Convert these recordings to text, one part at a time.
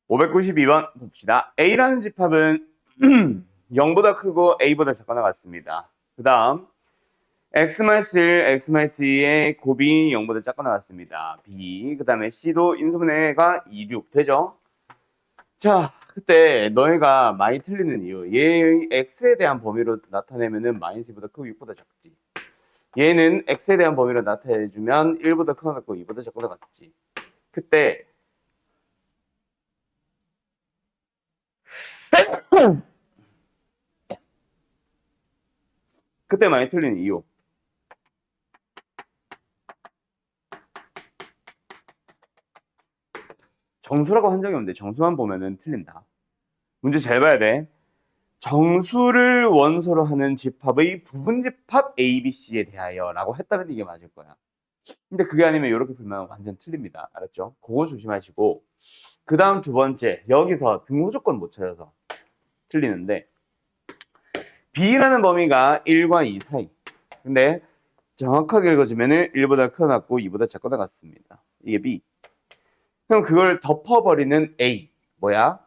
592번 봅시다. A라는 집합은 0보다 크고 A보다 작거나 같습니다. 그 다음 X-1, X-2의 곱이 0보다 작거나 같습니다. B, 그 다음에 C도 인수분해가 2, 6 되죠? 자, 그때 너희가 많이 틀리는 이유, 얘의 X에 대한 범위로 나타내면은 마이너스 2보다 크고 6보다 작지. 얘는 X에 대한 범위로 나타내주면 1보다 크거나 같고 2보다 작거나 같지. 그때 많이 틀리는 이유. 정수라고 한 적이 없는데 정수만 보면은 틀린다. 문제 잘 봐야 돼. 정수를 원소로 하는 집합의 부분집합 ABC에 대하여 라고 했다면 이게 맞을 거야. 근데 그게 아니면 이렇게 풀면 완전 틀립니다. 알았죠? 그거 조심하시고 그 다음 두 번째, 여기서 등호 조건 못 찾아서 틀리는데 B라는 범위가 1과 2 사이. 근데 정확하게 읽어주면은 1보다 크거나 2보다 작거나 같습니다. 이게 B. 그럼 그걸 덮어버리는 A. 뭐야?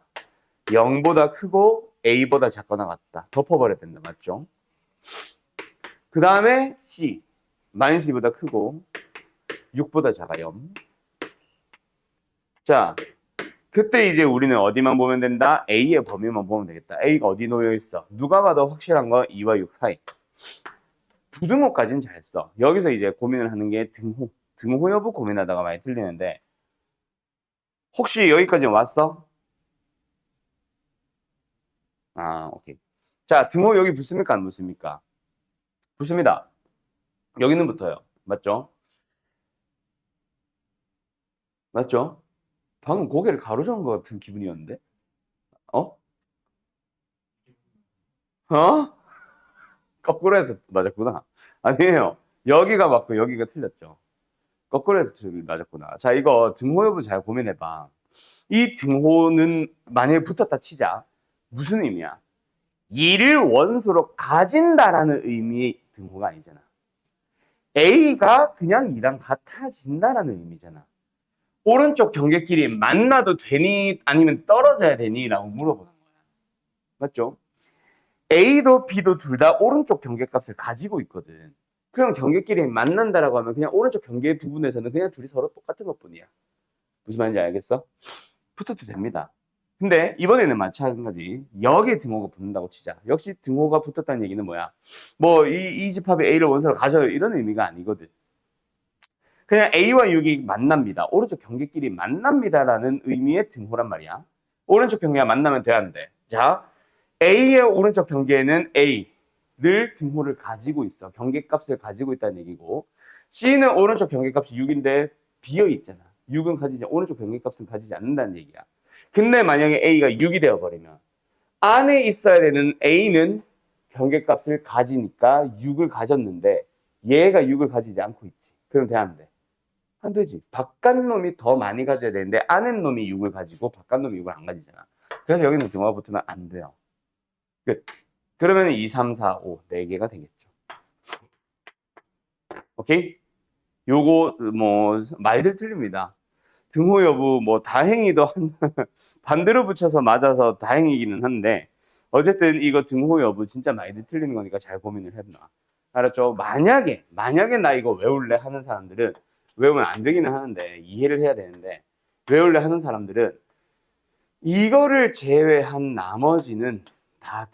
0보다 크고 A보다 작거나 같다. 덮어버려야 된다. 맞죠? 그 다음에 C. 마이너스 2보다 크고 6보다 작아요. 자, 그때 이제 우리는 어디만 보면 된다? A의 범위만 보면 되겠다. A가 어디 놓여 있어? 누가 봐도 확실한 거 2와 6 사이. 부등호까지는 잘 써. 여기서 이제 고민을 하는 게 등호. 등호 여부 고민하다가 많이 틀리는데 혹시 여기까지 왔어? 아, 오케이. 자, 등호 여기 붙습니까? 안 붙습니까? 붙습니다. 여기는 붙어요. 맞죠? 맞죠? 방금 고개를 가로저은 것 같은 기분이었는데? 어? 어? 거꾸로 해서 맞았구나. 아니에요. 여기가 맞고 여기가 틀렸죠. 거꾸로 해서 맞았구나. 자, 이거 등호 여부 잘 고민해봐. 이 등호는 만약에 붙었다 치자. 무슨 의미야? 이를 원소로 가진다라는 의미의 등호가 아니잖아. A가 그냥 이랑 같아진다라는 의미잖아. 오른쪽 경계끼리 만나도 되니 아니면 떨어져야 되니? 라고 물어보는 거야. 맞죠? A도 B도 둘 다 오른쪽 경계값을 가지고 있거든. 그럼 경계끼리 만난다라고 하면 그냥 오른쪽 경계 부분에서는 그냥 둘이 서로 똑같은 것뿐이야. 무슨 말인지 알겠어? 붙어도 됩니다. 근데 이번에는 마찬가지. 여기에 등호가 붙는다고 치자. 역시 등호가 붙었다는 얘기는 뭐야? 뭐 이 집합의 A를 원소로 가져요 이런 의미가 아니거든. 그냥 A와 6이 만납니다. 오른쪽 경계끼리 만납니다라는 의미의 등호란 말이야. 오른쪽 경계가 만나면 돼야 하는데. 자, A의 오른쪽 경계에는 A를 등호를 가지고 있어. 경계값을 가지고 있다는 얘기고 C는 오른쪽 경계값이 6인데 비어 있잖아. 6은 가지지 오른쪽 경계값은 가지지 않는다는 얘기야. 근데 만약에 A가 6이 되어버리면 안에 있어야 되는 A는 경계값을 가지니까 6을 가졌는데 얘가 6을 가지지 않고 있지. 그럼 돼 안 돼? 안 되지. 바깥 놈이 더 많이 가져야 되는데 안에 놈이 6을 가지고 바깥 놈이 6을 안 가지잖아. 그래서 여기는 등호가 붙으면 안 돼요. 끝. 그러면 2, 3, 4, 5 4개가 되겠죠. 오케이? 요거 뭐 말들 틀립니다. 등호 여부 뭐 다행히도 반대로 붙여서 맞아서 다행이기는 한데 어쨌든 이거 등호 여부 진짜 많이들 틀리는 거니까 잘 고민을 해봐. 알았죠? 만약에 나 이거 외울래 하는 사람들은 외우면 안 되기는 하는데 이해를 해야 되는데 외울래 하는 사람들은 이거를 제외한 나머지는 다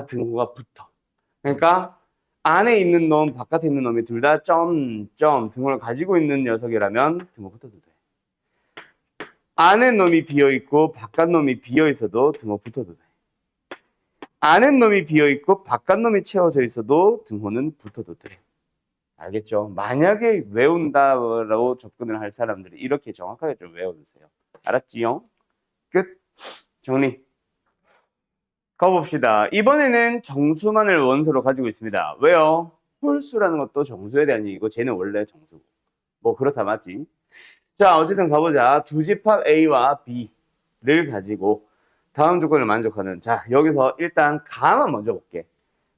등호가 붙어. 그러니까 안에 있는 놈, 바깥에 있는 놈이 둘 다 등호를 가지고 있는 녀석이라면 등호 붙어도 돼. 안에 놈이 비어있고 바깥 놈이 비어있어도 등호 붙어도 돼. 안에 놈이 비어있고 바깥 놈이 채워져 있어도 등호는 붙어도 돼. 알겠죠? 만약에 외운다고 접근을 할 사람들이 이렇게 정확하게 좀 외워주세요. 알았지요? 끝. 정리. 가봅시다. 이번에는 정수만을 원소로 가지고 있습니다. 왜요? 홀수라는 것도 정수에 대한 얘기고 쟤는 원래 정수고. 뭐 그렇다 맞지? 자, 어쨌든 가보자. 두 집합 A와 B를 가지고 다음 조건을 만족하는. 자, 여기서 일단 가만 먼저 볼게.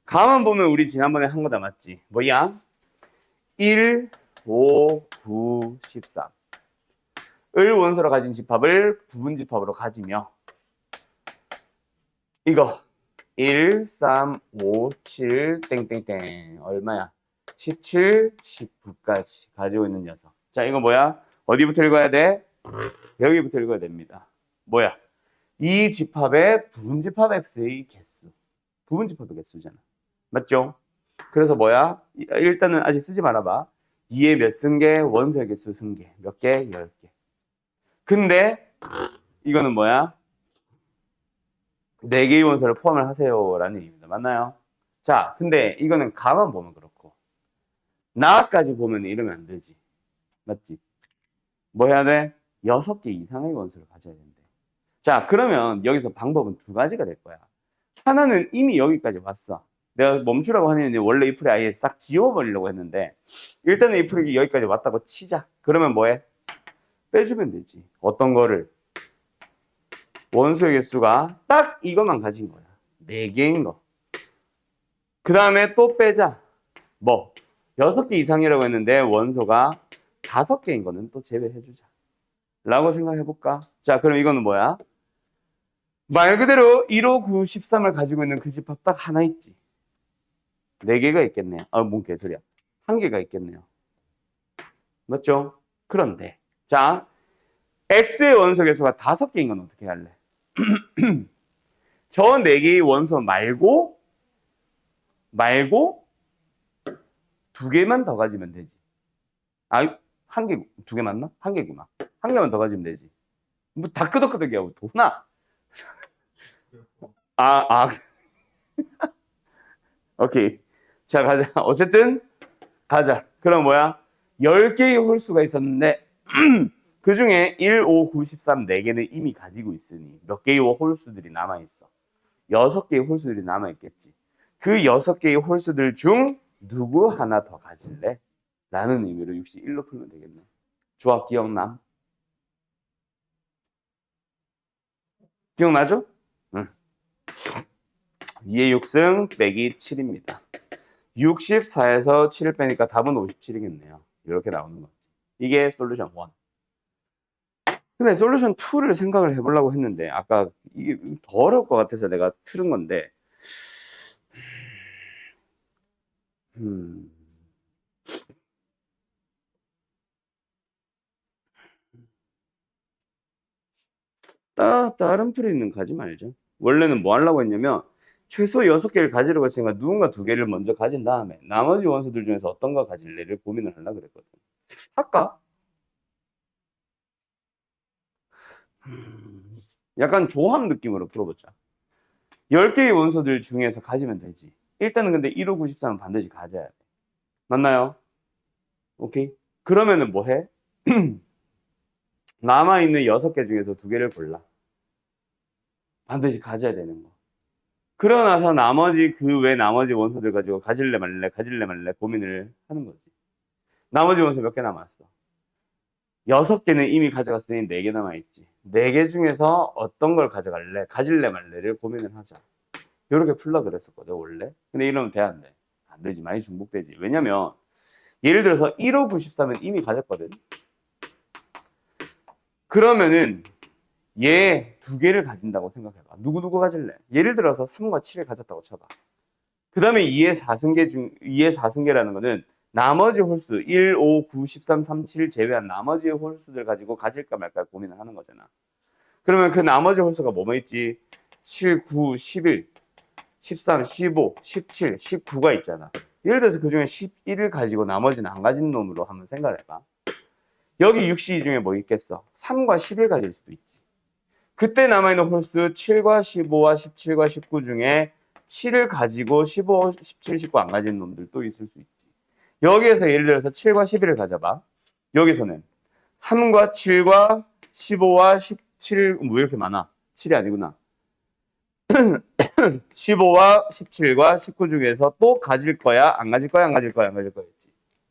가만 보면 우리 지난번에 한 거 다 맞지? 뭐야? 1, 5, 9, 13. 원소로 가진 집합을 부분집합으로 가지며 이거 1, 3, 5, 7 땡땡땡 얼마야? 17, 19까지 가지고 있는 녀석. 자, 이거 뭐야? 어디부터 읽어야 돼? 여기부터 읽어야 됩니다. 뭐야? 이 집합의 부분집합 x의 개수. 부분집합의 개수잖아. 맞죠? 그래서 뭐야? 일단은 아직 쓰지 말아봐. 2의 몇 승계? 원소의 개수 승계. 몇 개? 10개. 근데 이거는 뭐야? 4개의 원소를 포함을 하세요라는 의미입니다. 맞나요? 자, 근데 이거는 가만 보면 그렇고 나까지 보면 이러면 안 되지. 맞지? 뭐 해야 돼? 6개 이상의 원소를 가져야 된대. 자, 그러면 여기서 방법은 두 가지가 될 거야. 하나는 이미 여기까지 왔어. 내가 멈추라고 하는데 원래 이 풀이 아예 싹 지워버리려고 했는데 일단은 이 풀이 여기까지 왔다고 치자. 그러면 뭐해? 빼주면 되지. 어떤 거를? 원소의 개수가 딱 이것만 가진 거야. 4개인 거. 그 다음에 또 빼자. 뭐? 6개 이상이라고 했는데 원소가 5개인 거는 또 제외해주자. 라고 생각해볼까? 자, 그럼 이거는 뭐야? 말 그대로 1, 5, 9, 13을 가지고 있는 그 집합 딱 하나 있지. 4개가 있겠네요. 뭔 개소리야. 1개가 있겠네요. 맞죠? 그런데 자, X의 원소 개수가 5개인 건 어떻게 할래? 저 4개의 원소 말고 2개만 더 가지면 되지. 아, 1개, 2개 맞나? 1개구나. 1개만 더 가지면 되지. 뭐 다 끄덕끄덕이야. 도나? 오케이. 자, 가자. 어쨌든 가자. 그럼 뭐야? 10개의 홀수가 있었는데 그 중에 1, 5, 9, 13, 4개는 이미 가지고 있으니 몇 개의 홀수들이 남아있어? 6개의 홀수들이 남아있겠지. 그 6개의 홀수들 중 누구 하나 더 가질래? 라는 의미로 61로 풀면 되겠네. 조합 기억남? 기억나죠? 응. 2의 6승 빼기 7입니다. 64에서 7을 빼니까 답은 57이겠네요. 이렇게 나오는 거지. 이게 솔루션 1. 근데 솔루션 2를 생각을 해보려고 했는데 아까 이게 더 어려울 것 같아서 내가 틀은 건데 다른 풀이는 가지 말죠. 원래는 뭐 하려고 했냐면 최소 6개를 가지려고 했으니까 누군가 2개를 먼저 가진 다음에 나머지 원소들 중에서 어떤 거 가질래를 고민을 하려고 그랬거든. 할까? 약간 조합 느낌으로 풀어보자. 10개의 원소들 중에서 가지면 되지. 일단은 근데 1, 5, 9, 13은 반드시 가져야 돼. 맞나요? 오케이? 그러면은 뭐 해? 남아있는 6개 중에서 2개를 골라. 반드시 가져야 되는 거. 그러고 나서 나머지 그 외 나머지 원소들 가지고 가질래 말래 고민을 하는 거지. 나머지 원소 몇 개 남았어? 6개는 이미 가져갔으니 4개 남아있지. 4개 중에서 어떤 걸 가져갈래? 가질래 말래를 고민을 하자. 이렇게 풀라 그랬었거든 원래. 근데 이러면 돼 안 돼? 안 되지. 많이 중복되지. 왜냐면 예를 들어서 1, 5, 9, 13은 이미 가졌거든. 그러면은 얘 2개를 가진다고 생각해봐. 누구 가질래? 예를 들어서 3과 7을 가졌다고 쳐봐. 그 다음에 2의 4승계라는 거는 나머지 홀수 1, 5, 9, 13, 3, 7 제외한 나머지 홀수들 가지고 가질까 말까 고민을 하는 거잖아. 그러면 그 나머지 홀수가 뭐뭐 있지? 7, 9, 11, 13, 15, 17, 19가 있잖아. 예를 들어서 그 중에 11을 가지고 나머지는 안 가진 놈으로 한번 생각을 해봐. 여기 6시 중에 뭐 있겠어? 3과 11 가질 수도 있지. 그때 남아있는 홀수 7과 15와 17과 19 중에 7을 가지고 15, 17, 19 안 가진 놈들도 있을 수 있지. 여기에서 예를 들어서 7과 11을 가져봐. 여기서는 3과 7과 15와 17, 왜 이렇게 많아? 7이 아니구나. 15와 17과 19 중에서 또 가질 거야? 안 가질 거야? 안 가질 거야? 안 가질 거야?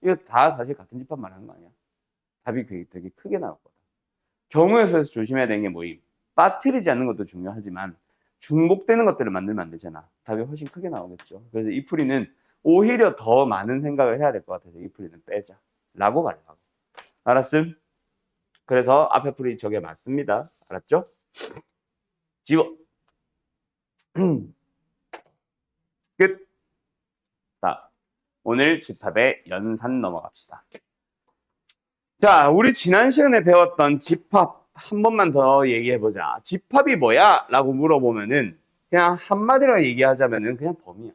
이거 다 사실 같은 집합 말하는 거 아니야? 답이 되게 크게 나올 거다. 경우의 수에서 조심해야 되는 게 뭐임? 빠뜨리지 않는 것도 중요하지만 중복되는 것들을 만들면 안 되잖아. 답이 훨씬 크게 나오겠죠. 그래서 이 풀이는 오히려 더 많은 생각을 해야 될 것 같아서 이 풀이는 빼자. 라고 말하고. 알았음? 그래서 앞에 풀이 저게 맞습니다. 알았죠? 지워. 끝. 자, 오늘 집합의 연산 넘어갑시다. 자, 우리 지난 시간에 배웠던 집합 한 번만 더 얘기해보자. 집합이 뭐야? 라고 물어보면은 그냥 한마디로 얘기하자면은 그냥 범위야.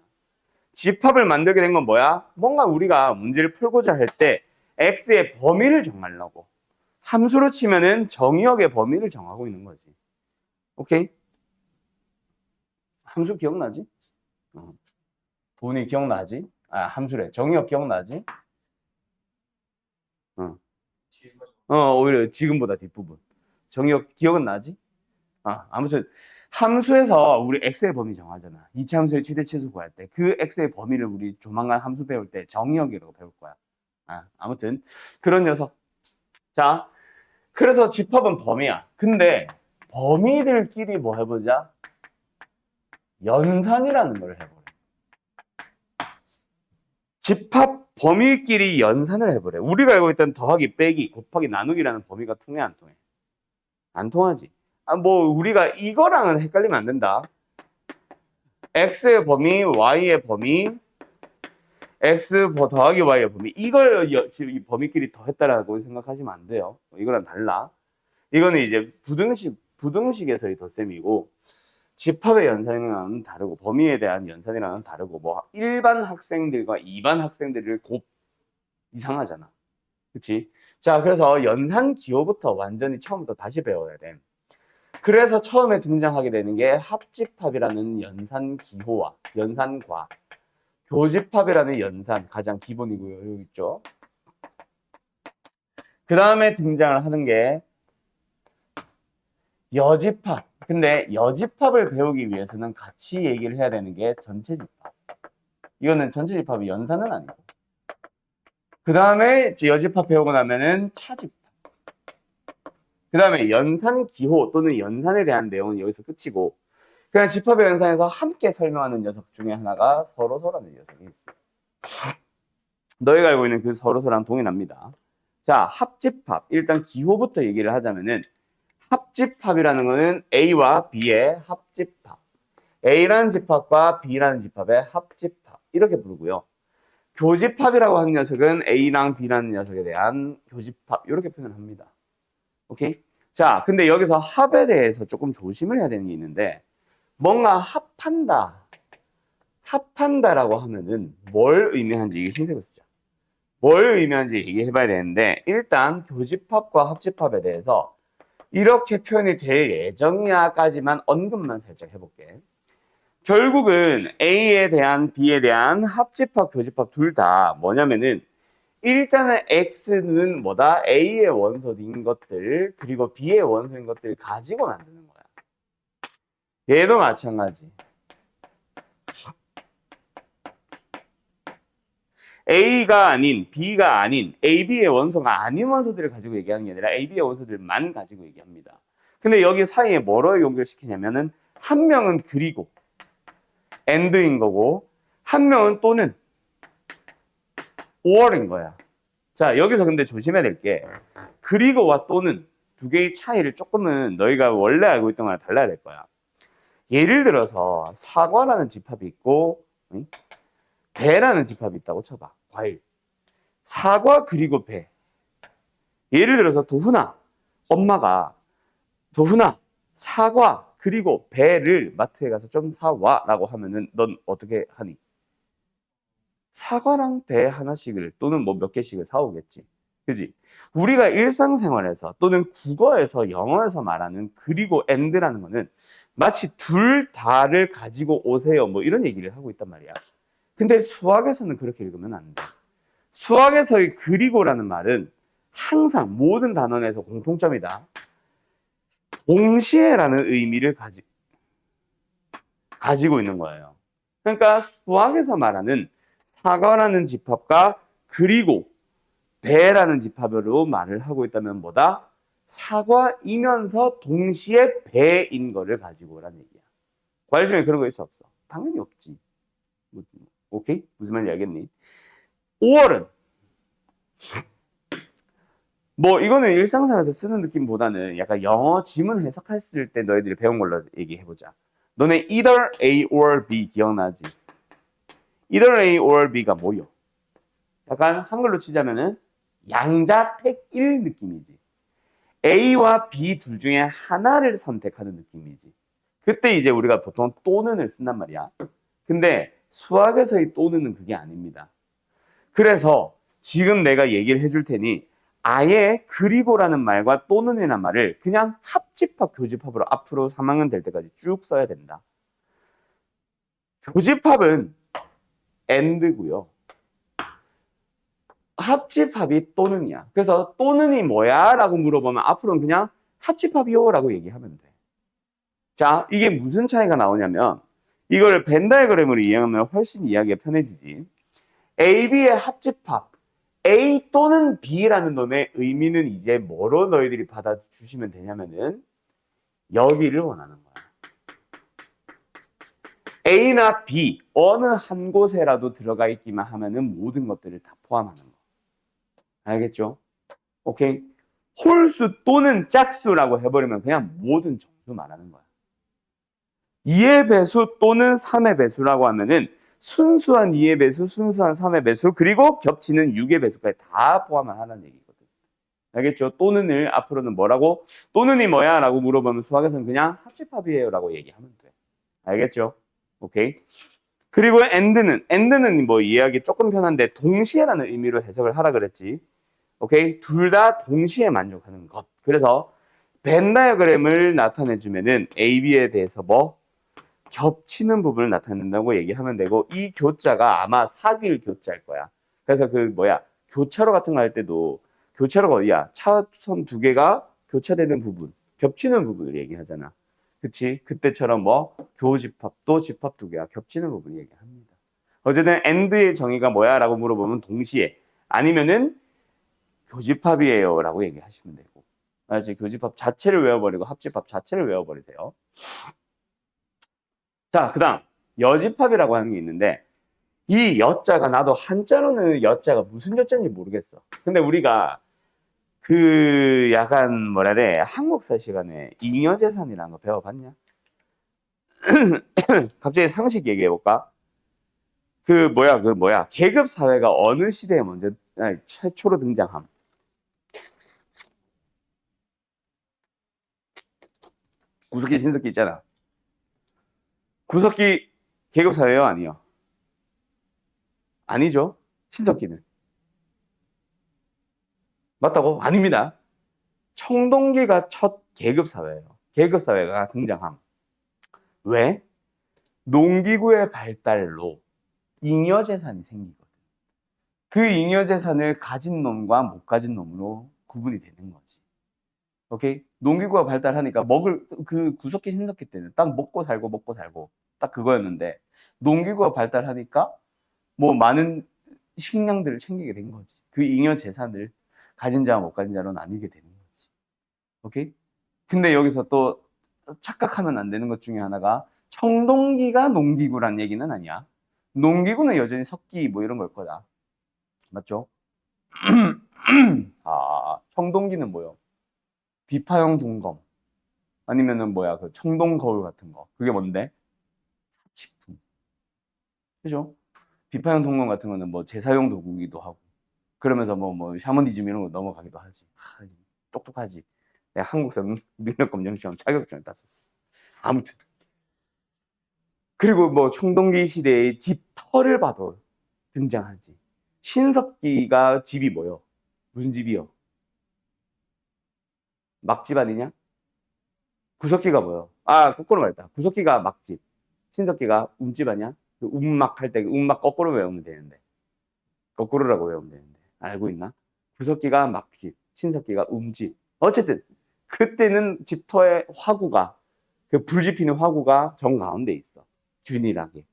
집합을 만들게 된 건 뭐야? 뭔가 우리가 문제를 풀고자 할 때 x의 범위를 정하려고. 함수로 치면은 정의역의 범위를 정하고 있는 거지. 오케이? 함수 기억나지? 돈이 기억나지? 아, 함수래. 정의역 기억나지? 오히려 지금보다 뒷부분. 정의역 기억은 나지? 아무튼 함수에서 우리 x의 범위 정하잖아. 이차 함수의 최대 치수 구할 때 그 x의 범위를 우리 조만간 함수 배울 때 정의역이라고 배울 거야. 아무튼 그런 녀석. 자, 그래서 집합은 범위야. 근데 범위들끼리 뭐 해보자? 연산이라는 걸 해보래. 집합 범위끼리 연산을 해보래. 우리가 알고 있던 더하기, 빼기, 곱하기, 나누기라는 범위가 통해, 안 통해? 안 통하지. 뭐 우리가 이거랑은 헷갈리면 안 된다. x의 범위, y의 범위, x 더하기 y의 범위, 이걸 지금 이 범위끼리 더했다라고 생각하시면 안 돼요. 이거랑 달라. 이거는 이제 부등식에서의 덧셈이고, 집합의 연산이랑은 다르고, 범위에 대한 연산이랑은 다르고, 뭐 일반 학생들과 이반 학생들을 곱 이상하잖아. 그치? 자, 그래서 연산 기호부터 완전히 처음부터 다시 배워야 돼. 그래서 처음에 등장하게 되는 게 합집합이라는 연산 기호와 연산과 교집합이라는 연산, 가장 기본이고요. 여기 있죠. 그 다음에 등장을 하는 게 여집합. 근데 여집합을 배우기 위해서는 같이 얘기를 해야 되는 게 전체집합. 이거는 전체집합이 연산은 아니고. 그 다음에 여집합 배우고 나면은 차집합. 그 다음에 연산기호 또는 연산에 대한 내용은 여기서 끝이고, 그냥 집합의 연산에서 함께 설명하는 녀석 중에 하나가 서로서라는 녀석이 있어요. 너희가 알고 있는 그 서로서랑 동일합니다. 자, 합집합. 일단 기호부터 얘기를 하자면은 합집합이라는 거는 A와 B의 합집합. A라는 집합과 B라는 집합의 합집합. 이렇게 부르고요. 교집합이라고 하는 녀석은 A랑 B라는 녀석에 대한 교집합. 이렇게 표현을 합니다. 오케이? 자, 근데 여기서 합에 대해서 조금 조심을 해야 되는 게 있는데, 뭔가 합한다라고 하면은 뭘 의미하는지 이게 흰색을 쓰자. 뭘 의미하는지 얘기해 봐야 되는데, 일단 교집합과 합집합에 대해서 이렇게 표현이 될 예정이야까지만 언급만 살짝 해볼게. 결국은 A에 대한 B에 대한 합집합, 교집합 둘 다 뭐냐면은 일단은 X는 뭐다? A의 원소인 것들 그리고 B의 원소인 것들을 가지고 만드는 거야. 얘도 마찬가지. A가 아닌 B가 아닌 AB의 원소가 아닌 원소들을 가지고 얘기하는 게 아니라 AB의 원소들만 가지고 얘기합니다. 근데 여기 사이에 뭐로 연결시키냐면은 한 명은 그리고 and인 거고 한 명은 또는 or인 거야. 자, 여기서 근데 조심해야 될 게 그리고와 또는 두 개의 차이를 조금은 너희가 원래 알고 있던 거랑 달라야 될 거야. 예를 들어서 사과라는 집합이 있고 배라는 집합이 있다고 쳐봐. 과일. 사과 그리고 배. 예를 들어서 도훈아, 엄마가 도훈아, 사과 그리고 배를 마트에 가서 좀 사와 라고 하면은 넌 어떻게 하니? 사과랑 배 하나씩을 또는 뭐 몇 개씩을 사오겠지. 그지? 우리가 일상생활에서 또는 국어에서 영어에서 말하는 그리고 and라는 거는 마치 둘 다를 가지고 오세요 뭐 이런 얘기를 하고 있단 말이야. 근데 수학에서는 그렇게 읽으면 안 돼. 수학에서의 그리고라는 말은 항상 모든 단원에서 공통점이다. 동시에라는 의미를 가지고 있는 거예요. 그러니까 수학에서 말하는 사과라는 집합과 그리고 배라는 집합으로 말을 하고 있다면 뭐다? 사과이면서 동시에 배인 거를 가지고 오라는 얘기야. 과일 중에 그런 거 있어 없어? 당연히 없지. 오케이? 무슨 말인지 알겠니? 5월은 뭐 이거는 일상생활에서 쓰는 느낌보다는 약간 영어 지문 해석했을 때 너희들이 배운 걸로 얘기해보자. 너네 either A or B 기억나지? either A or B가 뭐요? 약간 한글로 치자면은 양자택일 느낌이지. A와 B 둘 중에 하나를 선택하는 느낌이지. 그때 이제 우리가 보통 또는을 쓴단 말이야. 근데 수학에서의 또는은 그게 아닙니다. 그래서 지금 내가 얘기를 해줄 테니 아예 그리고라는 말과 또는이라는 말을 그냥 합집합, 교집합으로 앞으로 3학년 될 때까지 쭉 써야 된다. 교집합은 and고요. 합집합이 또는이야. 그래서 또는이 뭐야? 라고 물어보면 앞으로는 그냥 합집합이요 라고 얘기하면 돼. 자, 이게 무슨 차이가 나오냐면 이걸 벤 다이어그램으로 이해하면 훨씬 이해하기가 편해지지. A, B의 합집합 A 또는 B라는 놈의 의미는 이제 뭐로 너희들이 받아주시면 되냐면은 여기를 원하는 거야. A나 B 어느 한 곳에라도 들어가 있기만 하면은 모든 것들을 다 포함하는 거. 알겠죠? 오케이. 홀수 또는 짝수라고 해버리면 그냥 모든 정수 말하는 거야. 2의 배수 또는 3의 배수라고 하면은 순수한 2의 배수, 순수한 3의 배수, 그리고 겹치는 6의 배수까지 다 포함을 하는 얘기거든. 알겠죠? 또는을 앞으로는 뭐라고? 또는이 뭐야? 라고 물어보면 수학에서는 그냥 합집합이에요 라고 얘기하면 돼. 알겠죠? 오케이. 그리고 and는 뭐 이해하기 조금 편한데 동시에라는 의미로 해석을 하라 그랬지. 오케이. 둘 다 동시에 만족하는 것. 그래서 벤 다이어그램을 나타내주면은 A, B에 대해서 뭐 겹치는 부분을 나타낸다고 얘기하면 되고 이 교자가 아마 사길 교자일 거야. 그래서 그 뭐야 교차로 같은 거 할 때도 교차로가 어디야? 차선 두 개가 교차되는 부분, 겹치는 부분을 얘기하잖아. 그치? 그때처럼 뭐 교집합도 집합 두 개가 겹치는 부분을 얘기합니다. 어쨌든 and의 정의가 뭐야? 라고 물어보면 동시에 아니면은 교집합이에요 라고 얘기하시면 되고 알지? 교집합 자체를 외워버리고 합집합 자체를 외워버리세요. 자, 그 다음 여집합이라고 하는 게 있는데 이 여자가 나도 한자로는 여자가 무슨 여자인지 모르겠어. 근데 우리가 그 약간 뭐라 그래 한국사 시간에 잉여재산이라는 거 배워봤냐? 갑자기 상식 얘기해볼까? 그 뭐야 계급 사회가 어느 시대에 먼저 최초로 등장함? 구석기 신석기 있잖아. 구석기 계급 사회요? 아니요? 아니죠. 신석기는 맞다고? 아닙니다. 청동기가 첫 계급 사회예요. 계급 사회가 등장함. 왜? 농기구의 발달로 잉여재산이 생기거든. 그 잉여재산을 가진 놈과 못 가진 놈으로 구분이 되는 거지. 오케이? 농기구가 발달하니까 먹을 그 구석기 신석기 때는 딱 먹고 살고 딱 그거였는데 농기구가 발달하니까 뭐 많은 식량들을 챙기게 된 거지. 그 잉여재산을 가진 자와 못 가진 자로 나뉘게 되는 거지. 오케이? 근데 여기서 또 착각하면 안 되는 것 중에 하나가 청동기가 농기구란 얘기는 아니야. 농기구는 여전히 석기 뭐 이런 걸 거다. 맞죠? 청동기는 뭐요? 비파형 동검. 아니면은 뭐야, 그 청동 거울 같은 거. 그게 뭔데? 사치품. 그죠? 비파형 동검 같은 거는 뭐 제사용 도구기도 하고. 그러면서 뭐 샤머니즘 이런 거 넘어가기도 하지. 똑똑하지. 내가 한국사 능력검정 시험 자격증을 땄었어. 아무튼. 그리고 뭐 청동기 시대의 집터를 봐도 등장하지. 신석기가 집이 뭐요? 무슨 집이요? 막집 아니냐? 구석기가 뭐요? 거꾸로 말했다. 구석기가 막집. 신석기가 움집 아니야? 그 움막 할 때 움막 거꾸로 외우면 되는데. 거꾸로라고 외우면 되는데. 알고 있나? 구석기가 막집. 신석기가 움집. 어쨌든 그때는 집터의 화구가 그 불지피는 화구가 정 가운데 있어. 균일하게.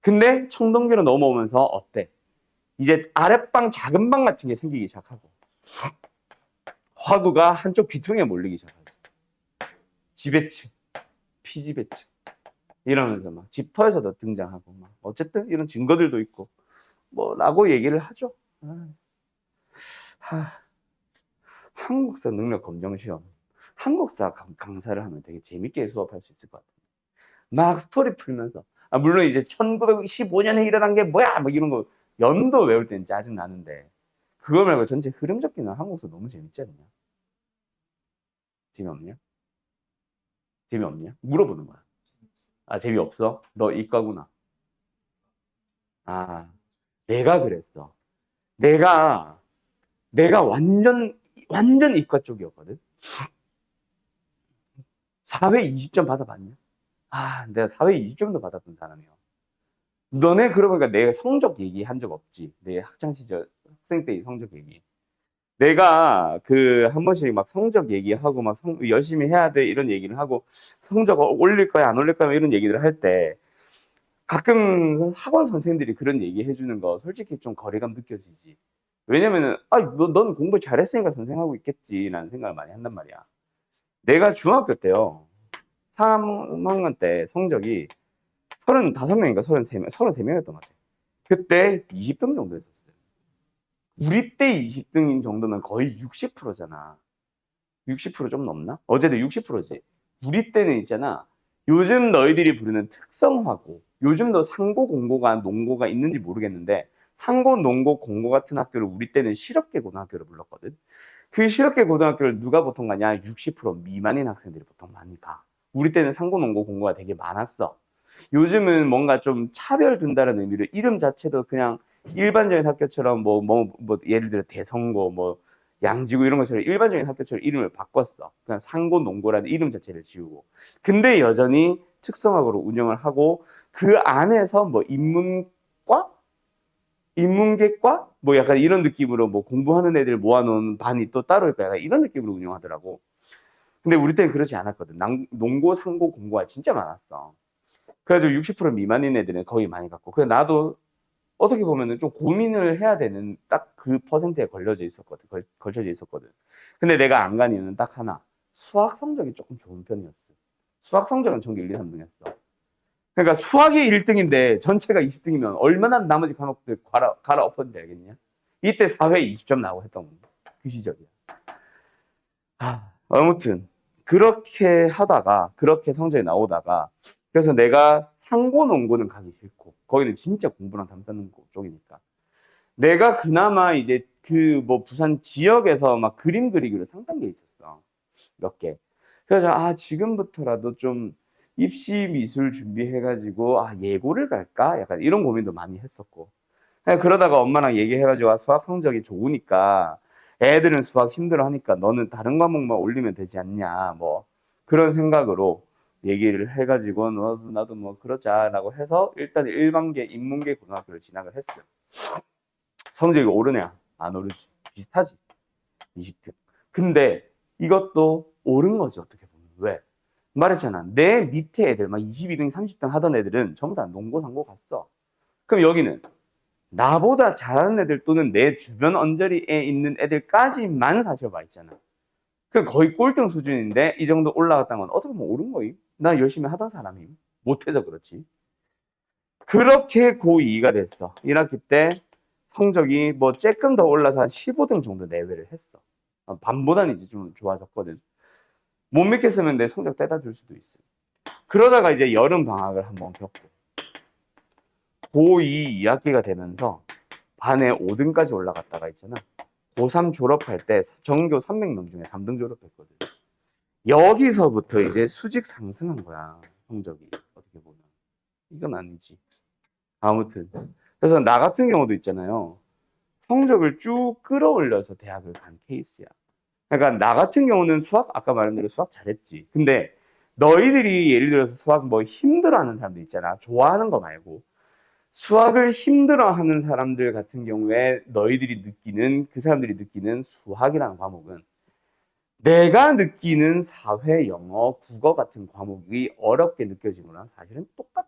근데 청동기로 넘어오면서 어때? 이제 아랫방 작은 방 같은 게 생기기 시작하고 화구가 한쪽 귀퉁이에 몰리기 시작하죠. 지배층, 피지배층 이러면서 막 집터에서도 등장하고 막 어쨌든 이런 증거들도 있고 뭐라고 얘기를 하죠. 한국사 능력 검정 시험. 한국사 강사를 하면 되게 재밌게 수업할 수 있을 것 같아요. 막 스토리 풀면서. 아, 물론 이제 1915년에 일어난 게 뭐야! 막 이런 거 연도 외울 때는 짜증 나는데 그거 말고 전체 흐름 잡기는 한국사 너무 재밌지 않냐? 재미없냐? 재미없냐? 물어보는 거야. 아, 재미없어? 너 이과구나. 아, 내가 그랬어. 내가, 내가 완전 이과 쪽이었거든. 사회 20점 받아봤냐? 아, 내가 사회 20점도 받았던 사람이야. 너네 그러고 보니까 내 성적 얘기한 적 없지. 내 학창시절 학생 때 성적 얘기. 내가 그 한 번씩 막 성적 얘기하고 막 열심히 해야 돼 이런 얘기를 하고 성적 올릴 거야 안 올릴 거야 이런 얘기를 할 때 가끔 학원 선생님들이 그런 얘기 해주는 거 솔직히 좀 거리감 느껴지지. 왜냐면은 넌 공부 잘했으니까 선생하고 있겠지라는 생각을 많이 한단 말이야. 내가 중학교 때요 3학년 때 성적이 35명인가 33명이었던 것 같아. 그때 20등 정도 했었어요. 우리 때 20등인 정도면 거의 60%잖아. 60%좀 넘나? 어제도 60%지. 우리 때는 있잖아. 요즘 너희들이 부르는 특성화고, 요즘도 상고, 공고가, 농고가 있는지 모르겠는데, 상고, 농고, 공고 같은 학교를 우리 때는 실업계 고등학교를 불렀거든. 그 실업계 고등학교를 누가 보통 가냐? 60% 미만인 학생들이 보통 많이 가. 우리 때는 상고, 농고, 공고가 되게 많았어. 요즘은 뭔가 좀 차별 둔다는 의미로 이름 자체도 그냥 일반적인 학교처럼 예를 들어 대성고, 양지구 이런 것처럼 일반적인 학교처럼 이름을 바꿨어. 그냥 상고 농고라는 이름 자체를 지우고. 근데 여전히 특성화고로 운영을 하고 그 안에서 인문과, 인문계과, 약간 이런 느낌으로 공부하는 애들 모아놓은 반이 또 따로 있고 약간 이런 느낌으로 운영하더라고. 근데 우리 때는 그렇지 않았거든. 농고, 상고, 공고가 진짜 많았어. 그래가지고 60% 미만인 애들은 거의 많이 갔고. 그래 나도 어떻게 보면은 좀 고민을 해야 되는 딱 그 퍼센트에 걸쳐져 있었거든. 근데 내가 안 간 이유는 딱 하나. 수학 성적이 조금 좋은 편이었어. 수학 성적은 전교 1, 2, 3등이었어. 그러니까 수학이 1등인데 전체가 20등이면 얼마나 나머지 과목들 갈아엎었는지 알겠냐? 이때 사회 20점 나오고 했던 건데. 그 시절이야. 아무튼 그렇게 하다가 그렇게 성적이 나오다가 그래서 내가 상고 농고는 가기 싫고 거기는 진짜 공부랑 담당하는 쪽이니까 내가 그나마 이제 부산 지역에서 막 그림 그리기로 상단 게 있었어. 몇 개. 그래서 지금부터라도 좀 입시 미술 준비해가지고 예고를 갈까? 약간 이런 고민도 많이 했었고. 그러다가 엄마랑 얘기해가지고 수학 성적이 좋으니까 애들은 수학 힘들어 하니까 너는 다른 과목만 올리면 되지 않냐. 그런 생각으로 얘기를 해가지고 나도 그러자라고 해서 일단 일반계 인문계 고등학교를 진학을 했어. 성적이 오르냐? 안 오르지. 비슷하지. 20등. 근데 이것도 옳은 거지, 어떻게 보면. 왜? 말했잖아. 내 밑에 애들, 막 22등, 30등 하던 애들은 전부 다 농고, 상고 갔어. 그럼 여기는 나보다 잘하는 애들 또는 내 주변 언저리에 있는 애들까지만 사실 와 있잖아. 그럼 거의 꼴등 수준인데 이 정도 올라갔다는 건 어떻게 보면 옳은 거임. 나 열심히 하던 사람임. 못해서 그렇지. 그렇게 고2가 됐어. 1학기 때 성적이 조금 더 올라서 한 15등 정도 내외를 했어. 반보다는 이제 좀 좋아졌거든. 못 믿겠으면 내 성적 떼다 줄 수도 있어. 그러다가 이제 여름 방학을 한번 겪고 고2 2학기가 되면서 반에 5등까지 올라갔다가 있잖아. 고3 졸업할 때 전교 300명 중에 3등 졸업했거든. 여기서부터 이제 수직 상승한 거야. 성적이 어떻게 보면. 이건 아니지. 아무튼 그래서 나 같은 경우도 있잖아요. 성적을 쭉 끌어올려서 대학을 간 케이스야. 그러니까 나 같은 경우는 수학 아까 말한 대로 수학 잘했지. 근데 너희들이 예를 들어서 수학 힘들어하는 사람들 있잖아. 좋아하는 거 말고 수학을 힘들어하는 사람들 같은 경우에 너희들이 느끼는 그 사람들이 느끼는 수학이라는 과목은 내가 느끼는 사회, 영어, 국어 같은 과목이 어렵게 느껴지는 거랑 사실은 똑같아.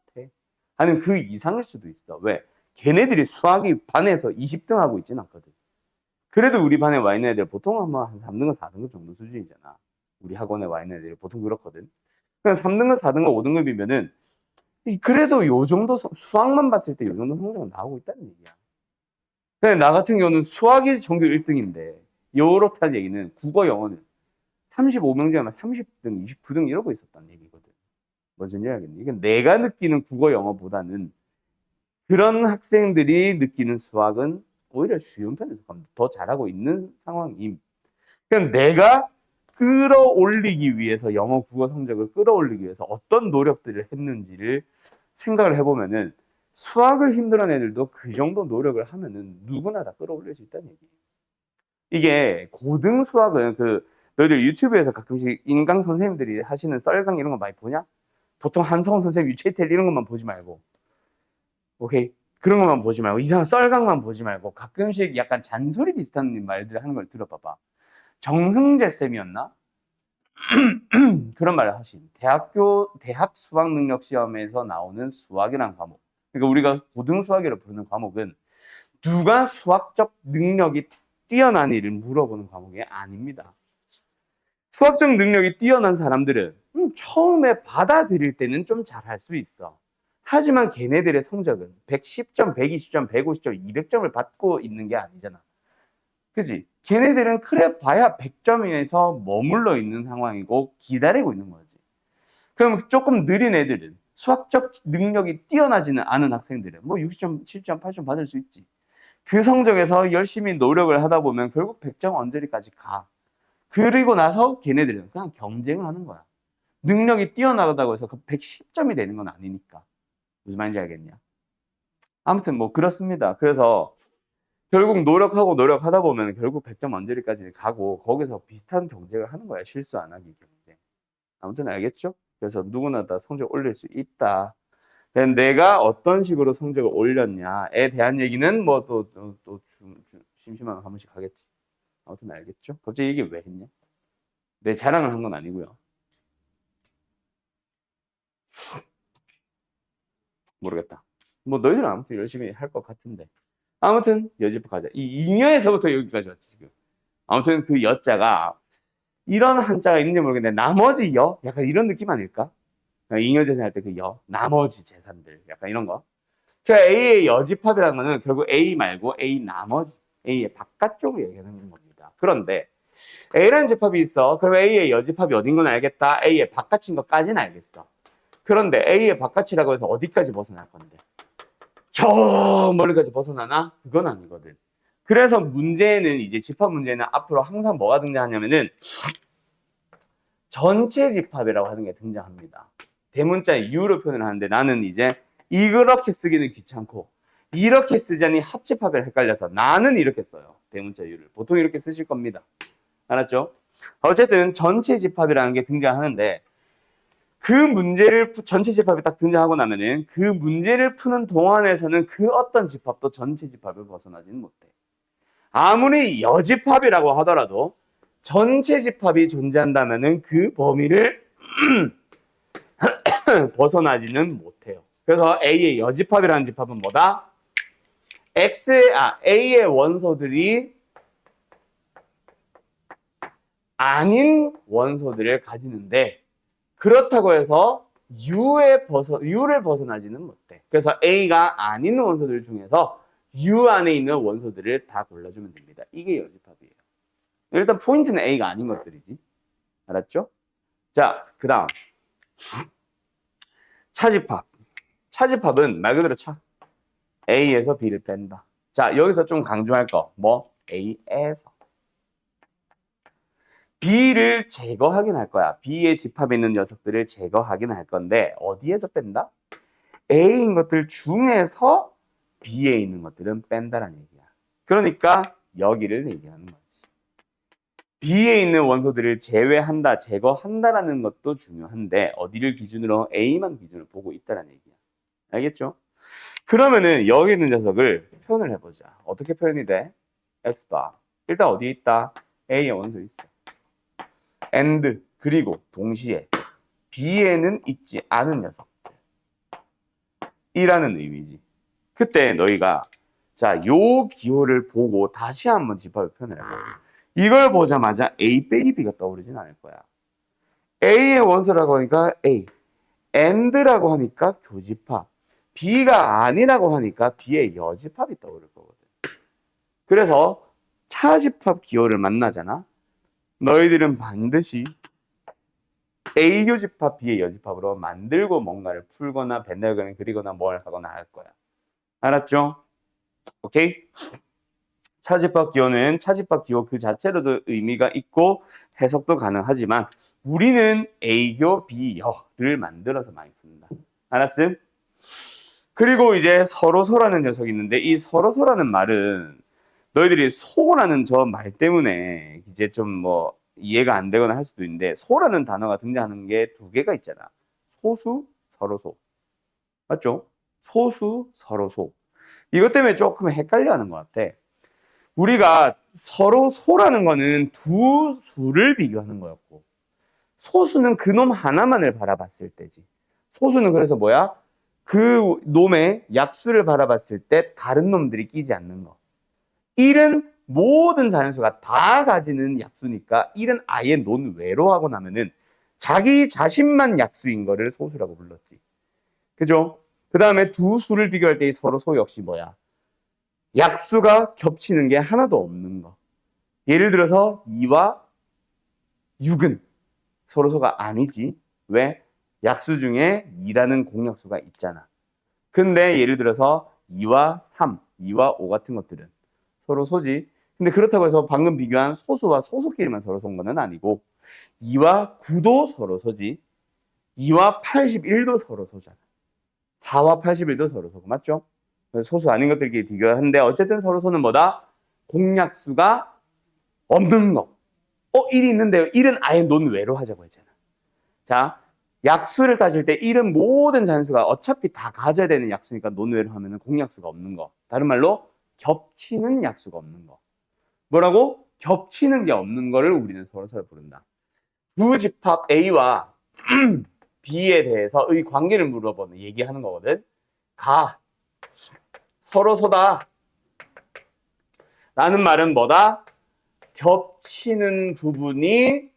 아니면 그 이상일 수도 있어. 왜? 걔네들이 수학이 반에서 20등 하고 있진 않거든. 그래도 우리 반에 와 있는 애들 보통 한 3등급, 4등급 정도 수준이잖아. 우리 학원에 와 있는 애들이 보통 그렇거든. 그냥 3등급, 4등급, 5등급이면은 그래도 요 정도 수학만 봤을 때 요 정도 성적은 나오고 있다는 얘기야. 근데 나 같은 경우는 수학이 전교 1등인데 요렇다는 얘기는 국어 영어는 35명 중에 30등, 29등 이러고 있었다는 얘기거든. 무슨 이야기겠니? 이건 내가 느끼는 국어 영어보다는 그런 학생들이 느끼는 수학은 오히려 쉬운 편에서 더 잘하고 있는 상황임. 그냥 내가 끌어올리기 위해서 영어 국어 성적을 끌어올리기 위해서 어떤 노력들을 했는지를 생각을 해보면은 수학을 힘들어하는 애들도 그 정도 노력을 하면은 누구나 다 끌어올릴 수 있다는 얘기예요. 이게 고등 수학은 너희들 유튜브에서 가끔씩 인강 선생님들이 하시는 썰강 이런 거 많이 보냐? 보통 한성원 선생님, 유채텔 이런 것만 보지 말고, 오케이? 그런 것만 보지 말고, 이상한 썰강만 보지 말고, 가끔씩 약간 잔소리 비슷한 말들 하는 걸 들어봐봐. 정승재 쌤이었나? 그런 말을 하신. 대학 수학 능력 시험에서 나오는 수학이라는 과목. 그러니까 우리가 고등 수학이라고 부르는 과목은 누가 수학적 능력이 뛰어난 일을 물어보는 과목이 아닙니다. 수학적 능력이 뛰어난 사람들은 처음에 받아들일 때는 좀 잘할 수 있어. 하지만 걔네들의 성적은 110점, 120점, 150점, 200점을 받고 있는 게 아니잖아. 그지? 걔네들은 그래 봐야 100점에서 머물러 있는 상황이고 기다리고 있는 거지. 그럼 조금 느린 애들은 수학적 능력이 뛰어나지는 않은 학생들은 뭐 60점, 70점, 80점 받을 수 있지. 그 성적에서 열심히 노력을 하다 보면 결국 100점 언저리까지 가. 그리고 나서 걔네들은 그냥 경쟁을 하는 거야. 능력이 뛰어나다고 해서 그 110점이 되는 건 아니니까. 무슨 말인지 알겠냐? 아무튼 뭐 그렇습니다. 그래서 결국 노력하다 보면 결국 100점 언저리까지 가고 거기서 비슷한 경쟁을 하는 거야. 실수 안 하기 경쟁. 아무튼 알겠죠? 그래서 누구나 다 성적 올릴 수 있다. 내가 어떤 식으로 성적을 올렸냐에 대한 얘기는 뭐 또 심심하면 한 번씩 하겠지. 아무튼 알겠죠? 갑자기 이게 왜 했냐? 내 자랑을 한 건 아니고요. 모르겠다. 뭐 너희들은 아무튼 열심히 할 것 같은데. 아무튼 여지껏 가자. 이 잉여에서부터 여기까지 왔지 지금. 아무튼 그 여자가 이런 한자가 있는지 모르겠는데 나머지 여? 약간 이런 느낌 아닐까? 잉여 재산 할 때 그 여, 나머지 재산들 약간 이런 거. 그러니까 A의 여집합이라는 거는 결국 A 말고 A 나머지, A의 바깥쪽을 얘기하는 겁니다. 그런데 A라는 집합이 있어. 그럼 A의 여집합이 어딘 건 알겠다. A의 바깥인 것까지는 알겠어. 그런데 A의 바깥이라고 해서 어디까지 벗어날 건데? 저 멀리까지 벗어나나? 그건 아니거든. 그래서 문제는 이제 집합 문제는 앞으로 항상 뭐가 등장하냐면은 전체 집합이라고 하는 게 등장합니다. 대문자 U로 표현을 하는데 나는 이제 이렇게 쓰기는 귀찮고 이렇게 쓰자니 합집합을 헷갈려서 나는 이렇게 써요. 대문자 U를. 보통 이렇게 쓰실 겁니다. 알았죠? 어쨌든 전체 집합이라는 게 등장하는데 그 문제를 전체 집합이 딱 등장하고 나면은 그 문제를 푸는 동안에서는 그 어떤 집합도 전체 집합을 벗어나지는 못해. 아무리 여집합이라고 하더라도 전체 집합이 존재한다면은 그 범위를 벗어나지는 못해요. 그래서 A의 여집합이라는 집합은 뭐다? A의 원소들이 아닌 원소들을 가지는데 그렇다고 해서 U를 벗어나지는 못해. 그래서 A가 아닌 원소들 중에서 U 안에 있는 원소들을 다 골라주면 됩니다. 이게 여집합이에요. 일단 포인트는 A가 아닌 것들이지. 알았죠? 자, 그 다음 차집합. 차집합은 말 그대로 차. A에서 B를 뺀다. 자, 여기서 좀 강조할 거. 뭐? A에서. B를 제거하긴 할 거야. B의 집합에 있는 녀석들을 제거하긴 할 건데 어디에서 뺀다? A인 것들 중에서 B에 있는 것들은 뺀다라는 얘기야. 그러니까 여기를 얘기하는 거지. B에 있는 원소들을 제외한다, 제거한다라는 것도 중요한데 어디를 기준으로? A만 기준으로 보고 있다라는 얘기야. 알겠죠? 그러면은 여기 있는 녀석을 표현을 해보자. 어떻게 표현이 돼? X바. 일단 어디에 있다? A의 원소 있어. and 그리고 동시에 B에는 있지 않은 녀석들 이라는 의미지. 그때 너희가 자, 요 기호를 보고 다시 한번 집합을 표현을 해봐. 이걸 보자마자 A 빼기 B가 떠오르진 않을 거야. A의 원소라고 하니까 A, and라고 하니까 교집합, B가 아니라고 하니까 B의 여집합이 떠오를 거거든. 그래서 차집합 기호를 만나잖아. 너희들은 반드시 A 교집합, B의 여집합으로 만들고 뭔가를 풀거나 벤다이어그램을 그리거나 뭘 하거나 할 거야. 알았죠? 오케이? 차집합 기호는 차집합 기호 그 자체로도 의미가 있고 해석도 가능하지만 우리는 A교, B여를 만들어서 많이 푼다. 알았음? 그리고 이제 서로소라는 녀석이 있는데 이 서로소라는 말은 너희들이 소라는 저 말 때문에 이제 좀 뭐 이해가 안 되거나 할 수도 있는데 소라는 단어가 등장하는 게 두 개가 있잖아. 소수, 서로소. 맞죠? 소수, 서로소. 이것 때문에 조금 헷갈려 하는 것 같아. 우리가 서로소라는 거는 두 수를 비교하는 거였고 소수는 그놈 하나만을 바라봤을 때지. 소수는 그래서 뭐야? 그 놈의 약수를 바라봤을 때 다른 놈들이 끼지 않는 거. 1은 모든 자연수가 다 가지는 약수니까 1은 아예 논외로 하고 나면은 자기 자신만 약수인 거를 소수라고 불렀지. 그죠? 그 다음에 두 수를 비교할 때 서로 소 역시 뭐야? 약수가 겹치는 게 하나도 없는 거. 예를 들어서 2와 6은 서로소가 아니지. 왜? 약수 중에 2라는 공약수가 있잖아. 근데 예를 들어서 2와 3, 2와 5 같은 것들은 서로 소지. 근데 그렇다고 해서 방금 비교한 소수와 소수끼리만 서로 소인 건 아니고 2와 9도 서로 소지. 2와 81도 서로 소잖아. 4와 81도 서로 소고 맞죠? 소수 아닌 것들끼리 비교하는데 어쨌든 서로 소는 뭐다? 공약수가 없는 거. 1이 있는데요. 1은 아예 논외로 하자고 했잖아. 자, 약수를 따질 때 1은 모든 자연수가 어차피 다 가져야 되는 약수니까 논외로 하면은 공약수가 없는 거. 다른 말로 겹치는 약수가 없는 거. 뭐라고? 겹치는 게 없는 거를 우리는 서로서로 부른다. 두 집합 A와 B에 대해서의 관계를 물어보는 얘기하는 거거든. 서로소다 라는 말은 뭐다? 겹치는 부분이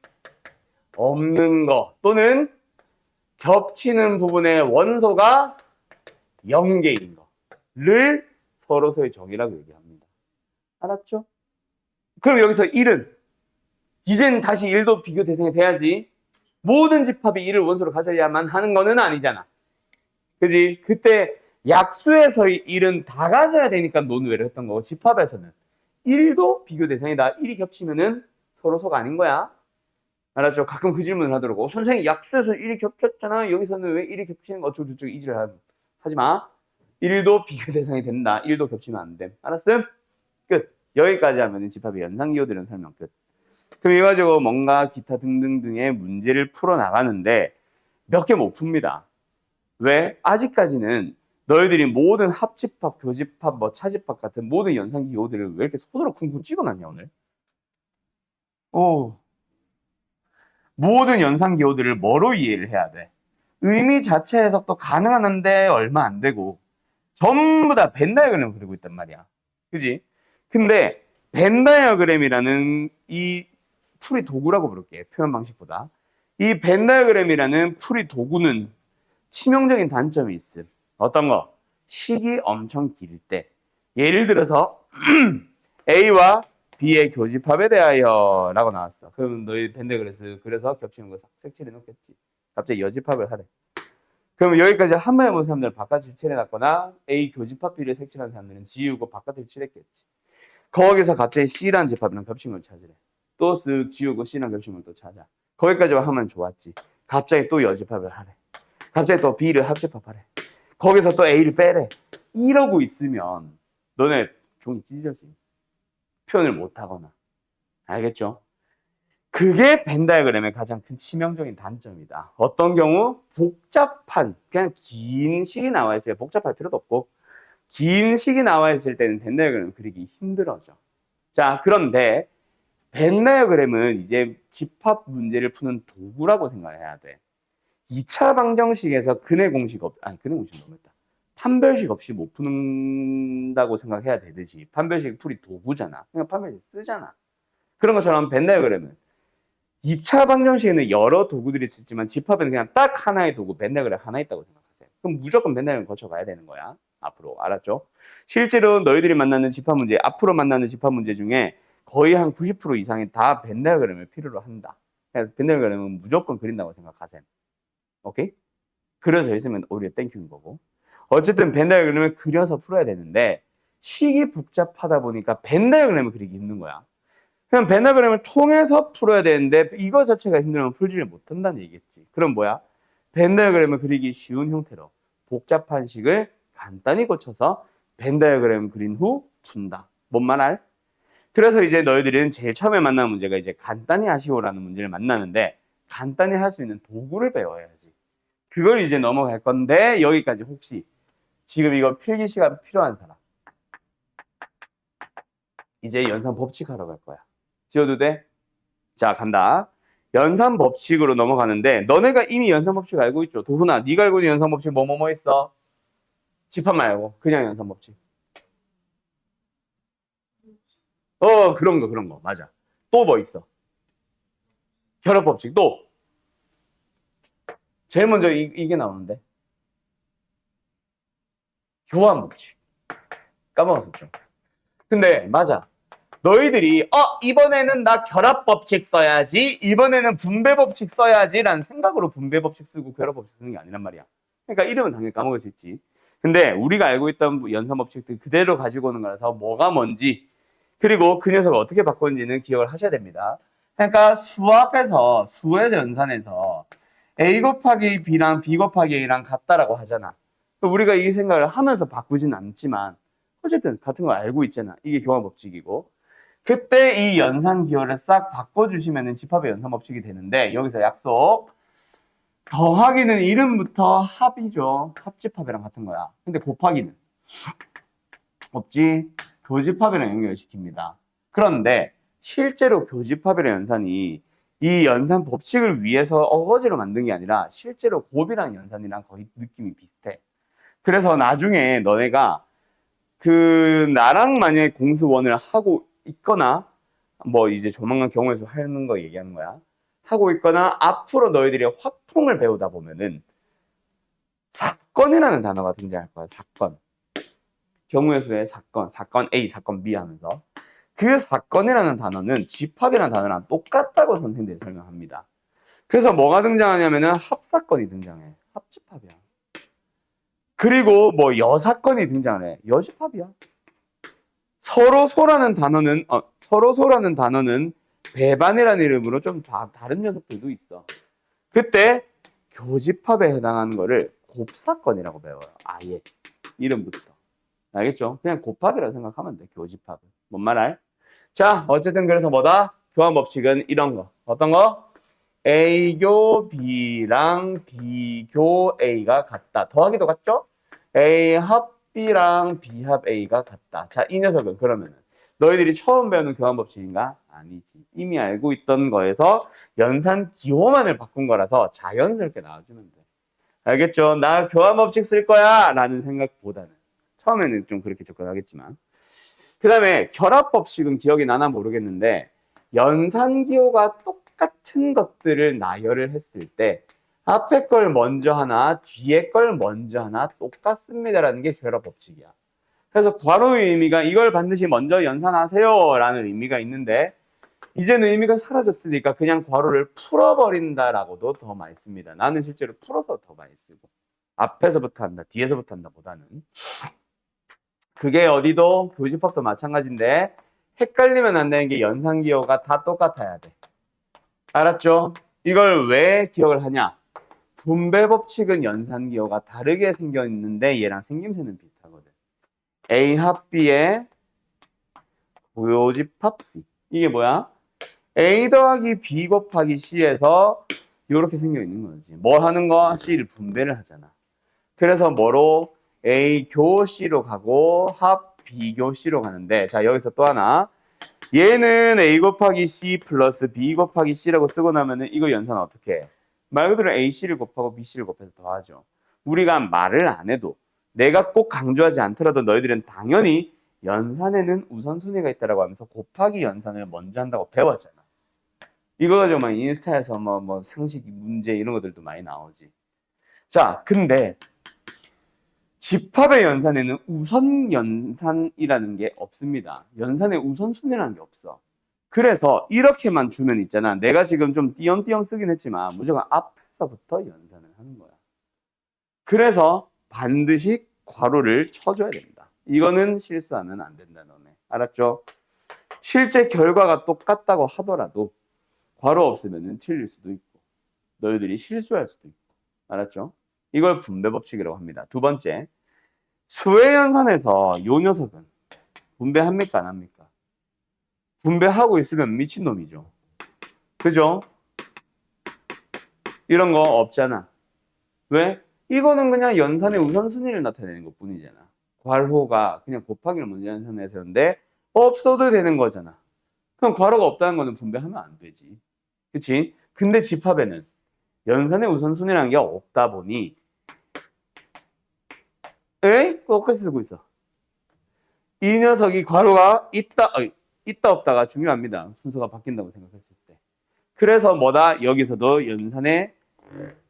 없는 거 또는 겹치는 부분의 원소가 0개인 거를 서로서의 정의라고 얘기합니다. 알았죠? 그럼 여기서 1은 이젠 다시 1도 비교 대상이 돼야지. 모든 집합이 1을 원소로 가져야만 하는 거는 아니잖아. 그지? 그때 약수에서의 1은 다 가져야 되니까 논외를 했던 거고 집합에서는 1도 비교 대상이다. 1이 겹치면은 서로소가 아닌 거야. 알았죠? 가끔 그 질문을 하더라고. 선생님 약수에서 1이 겹쳤잖아. 여기서는 왜 1이 겹치는 거 어쩌고저쩌고 이질을 하지 마. 1도 비교 대상이 된다. 1도 겹치면 안 돼. 알았음? 끝. 여기까지 하면 집합의 연상기호들은 설명 끝. 그럼 이거 가지고 뭔가 기타 등등등의 문제를 풀어나가는데 몇 개 못 풉니다. 왜? 아직까지는 너희들이 모든 합집합, 교집합, 뭐 차집합 같은 모든 연상기호들을 왜 이렇게 손으로 쿵쿵 찍어놨냐 오늘? 모든 연상기호들을 뭐로 이해를 해야 돼? 의미 자체 해석도 가능한데 얼마 안 되고 전부 다 벤다이어그램을 그리고 있단 말이야. 그지? 근데 벤다이어그램이라는 이 풀이 도구라고 부를게. 표현 방식보다. 이 벤다이어그램이라는 풀이 도구는 치명적인 단점이 있음. 어떤 거? 식이 엄청 길 때. 예를 들어서 A와 B의 교집합에 대하여 라고 나왔어. 그럼 너희 벤다이어그램 그래서 겹치는 거 색칠해 놓겠지. 갑자기 여집합을 하래. 그럼 여기까지 한 번 해본 사람들은 바깥을 칠해놨거나 A 교집합 B를 색칠한 사람들은 지우고 바깥을 칠했겠지. 거기서 갑자기 C라는 집합이랑 겹친 걸 찾으래. 또 쓱 지우고 C랑 겹친 걸 또 찾아. 거기까지만 하면 좋았지. 갑자기 또 여집합을 하래. 갑자기 또 B를 합집합하래. 거기서 또 A를 빼래. 이러고 있으면 너네 종이 찢어지. 표현을 못하거나. 알겠죠? 그게 벤다이어그램의 가장 큰 치명적인 단점이다. 어떤 경우 복잡한 그냥 긴 식이 나와 있어요. 복잡할 필요도 없고 긴 식이 나와 있을 때는 벤다이어그램 그리기 힘들어져. 자, 그런데 벤다이어그램은 이제 집합 문제를 푸는 도구라고 생각해야 돼. 2차 방정식에서 근해 공식 근해 공식 너무했다. 판별식 없이 못 푸는다고 생각해야 되듯이 판별식 풀이 도구잖아. 그냥 판별식 쓰잖아. 그런 것처럼 벤다이어그램은 2차 방정식에는 여러 도구들이 있지만 집합에는 그냥 딱 하나의 도구 벤다이어그램 하나 있다고 생각하세요. 그럼 무조건 벤다이어그램 거쳐가야 되는 거야. 앞으로 알았죠? 실제로 너희들이 만나는 집합 문제, 앞으로 만나는 집합 문제 중에 거의 한 90% 이상이 다 벤 다이어그램을 필요로 한다. 그래서 벤 다이어그램은 무조건 그린다고 생각하세요. 오케이? 그려져 있으면 오히려 땡큐인 거고. 어쨌든 벤 다이어그램을 그려서 풀어야 되는데 식이 복잡하다 보니까 벤 다이어그램을 그리기 힘든 거야. 그럼 벤 다이어그램을 통해서 풀어야 되는데 이거 자체가 힘들면 풀지를 못한다는 얘기겠지. 그럼 뭐야? 벤 다이어그램을 그리기 쉬운 형태로 복잡한 식을 간단히 고쳐서 벤 다이어그램 그린 후 푼다. 뭔 말 알? 그래서 이제 너희들은 제일 처음에 만나는 문제가 이제 간단히 하시오라는 문제를 만나는데 간단히 할 수 있는 도구를 배워야지. 그걸 이제 넘어갈 건데 여기까지 혹시 지금 이거 필기 시간 필요한 사람 이제 연산 법칙 하러 갈 거야. 지워도 돼? 자, 간다. 연산 법칙으로 넘어가는데 너네가 이미 연산 법칙 알고 있죠? 도훈아, 네가 알고 있는 연산 법칙 뭐뭐뭐 있어? 집합 말고 그냥 연산 법칙. 그런 거 맞아. 또 뭐 있어? 결합 법칙 또 제일 먼저 이게 나오는데 교환 법칙 까먹었었죠. 근데 맞아. 너희들이 이번에는 나 결합 법칙 써야지, 이번에는 분배 법칙 써야지라는 생각으로 분배 법칙 쓰고 결합 법칙 쓰는 게 아니란 말이야. 그러니까 이름은 당연히 까먹을 수 있지. 근데 우리가 알고 있던 연산 법칙들 그대로 가지고 오는 거라서 뭐가 뭔지 그리고 그 녀석을 어떻게 바꾸는지는 기억을 하셔야 됩니다. 그러니까 수에서 연산에서 A 곱하기 B랑 B 곱하기 A랑 같다라고 하잖아. 우리가 이 생각을 하면서 바꾸진 않지만 어쨌든 같은 걸 알고 있잖아. 이게 교환 법칙이고 그때 이 연산 기호를 싹 바꿔주시면 집합의 연산 법칙이 되는데 여기서 약속 더하기는 이름부터 합이죠. 합집합이랑 같은 거야. 근데 곱하기는 없지. 교집합이랑 연결시킵니다. 그런데 실제로 교집합이랑 연산이 이 연산 법칙을 위해서 어거지로 만든 게 아니라 실제로 곱이랑 연산이랑 거의 느낌이 비슷해. 그래서 나중에 너네가 나랑 만약에 공수원을 하고 있거나 뭐 이제 조만간 경우에서 하는 거 얘기하는 거야. 하고 있거나 앞으로 너희들이 화통을 배우다 보면은 사건이라는 단어가 등장할 거야. 사건. 경우의 수의 사건 A, 사건 B 하면서 그 사건이라는 단어는 집합이라는 단어랑 똑같다고 선생님들이 설명합니다. 그래서 뭐가 등장하냐면은 합사건이 등장해. 합집합이야. 그리고 뭐 여사건이 등장해. 여집합이야. 서로소라는 단어는 배반이라는 이름으로 좀 다른 녀석들도 있어. 그때 교집합에 해당하는 거를 곱사건이라고 배워요. 아예 이름부터. 알겠죠? 그냥 곱합이라고 생각하면 돼. 교집합은. 뭔 말 알? 자, 어쨌든 그래서 뭐다? 교환 법칙은 이런 거. 어떤 거? A교 B랑 B교 A가 같다. 더하기도 같죠? A 합 B랑 B 합 A가 같다. 자, 이 녀석은 그러면은 너희들이 처음 배우는 교환 법칙인가? 아니지. 이미 알고 있던 거에서 연산 기호만을 바꾼 거라서 자연스럽게 나와주면 돼. 알겠죠? 나 교환 법칙 쓸 거야! 라는 생각보다는. 처음에는 좀 그렇게 접근하겠지만. 그 다음에 결합 법칙은 기억이 나나 모르겠는데 연산 기호가 똑같은 것들을 나열을 했을 때 앞에 걸 먼저 하나, 뒤에 걸 먼저 하나 똑같습니다라는 게 결합 법칙이야. 그래서 괄호의 의미가 이걸 반드시 먼저 연산하세요 라는 의미가 있는데 이제는 의미가 사라졌으니까 그냥 괄호를 풀어버린다라고도 더 많이 씁니다. 나는 실제로 풀어서 더 많이 쓰고 앞에서부터 한다, 뒤에서부터 한다 보다는 그게 어디도 교집합도 마찬가지인데 헷갈리면 안 되는 게 연산 기호가 다 똑같아야 돼. 알았죠? 이걸 왜 기억을 하냐? 분배 법칙은 연산 기호가 다르게 생겨 있는데 얘랑 생김새는 비슷하거든. A 합 B의 교집합 C. 이게 뭐야? A 더하기 B 곱하기 C에서 이렇게 생겨 있는 거지. 뭐 하는 거? C를 분배를 하잖아. 그래서 뭐로? A 교 C로 가고 합 B 교 C로 가는데 자 여기서 또 하나 얘는 A 곱하기 C 플러스 B 곱하기 C라고 쓰고 나면은 이거 연산 어떻게 해? 말 그대로 AC를 곱하고 BC를 곱해서 더하죠. 우리가 말을 안 해도 내가 꼭 강조하지 않더라도 너희들은 당연히 연산에는 우선순위가 있다라고 하면서 곱하기 연산을 먼저 한다고 배웠잖아. 이거 가지고 막 인스타에서 뭐 상식 문제 이런 것들도 많이 나오지. 자, 근데 집합의 연산에는 우선 연산이라는 게 없습니다. 연산에 우선순위라는 게 없어. 그래서 이렇게만 주면 있잖아. 내가 지금 좀 띄엄띄엄 쓰긴 했지만 무조건 앞에서부터 연산을 하는 거야. 그래서 반드시 괄호를 쳐줘야 된다. 이거는 실수하면 안 된다, 너네. 알았죠? 실제 결과가 똑같다고 하더라도 괄호 없으면 틀릴 수도 있고 너희들이 실수할 수도 있고. 알았죠? 이걸 분배법칙이라고 합니다. 두 번째, 수외연산에서 요 녀석은 분배합니까 안 합니까? 분배하고 있으면 미친놈이죠. 그죠? 이런 거 없잖아. 왜? 이거는 그냥 연산의 우선순위를 나타내는 것 뿐이잖아. 괄호가 그냥 곱하기를 먼저 연산해서 하는데 없어도 되는 거잖아. 그럼 괄호가 없다는 거는 분배하면 안 되지. 그치? 근데 집합에는 연산의 우선순위라는 게 없다 보니 에이? 똑같이 쓰고 있어. 이 녀석이 괄호가 있다 없다가 중요합니다. 순서가 바뀐다고 생각했을 때. 그래서 뭐다? 여기서도 연산의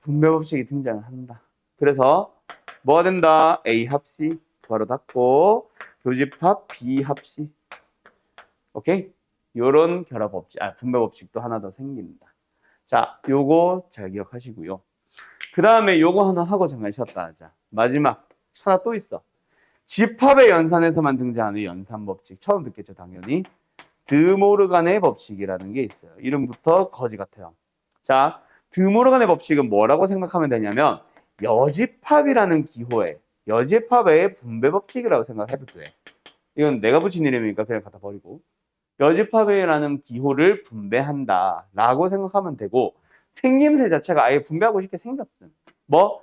분배법칙이 등장을 한다. 그래서 뭐가 된다? A 합 C 괄호 닫고 교집합 B 합 C. 오케이? 요런 결합법칙, 분배법칙도 하나 더 생긴다. 자, 요거 잘 기억하시고요. 그 다음에 요거 하나 하고 잠깐 쉬었다 하자. 마지막 하나 또 있어. 집합의 연산에서만 등장하는 연산법칙. 처음 듣겠죠, 당연히. 드모르간의 법칙이라는 게 있어요. 이름부터 거지 같아요. 자, 드모르간의 법칙은 뭐라고 생각하면 되냐면 여집합이라는 기호에 여집합의 분배법칙이라고 생각해도 돼. 이건 내가 붙인 이름이니까 그냥 갖다 버리고 여집합이라는 기호를 분배한다 라고 생각하면 되고 생김새 자체가 아예 분배하고 싶게 생겼음. 뭐?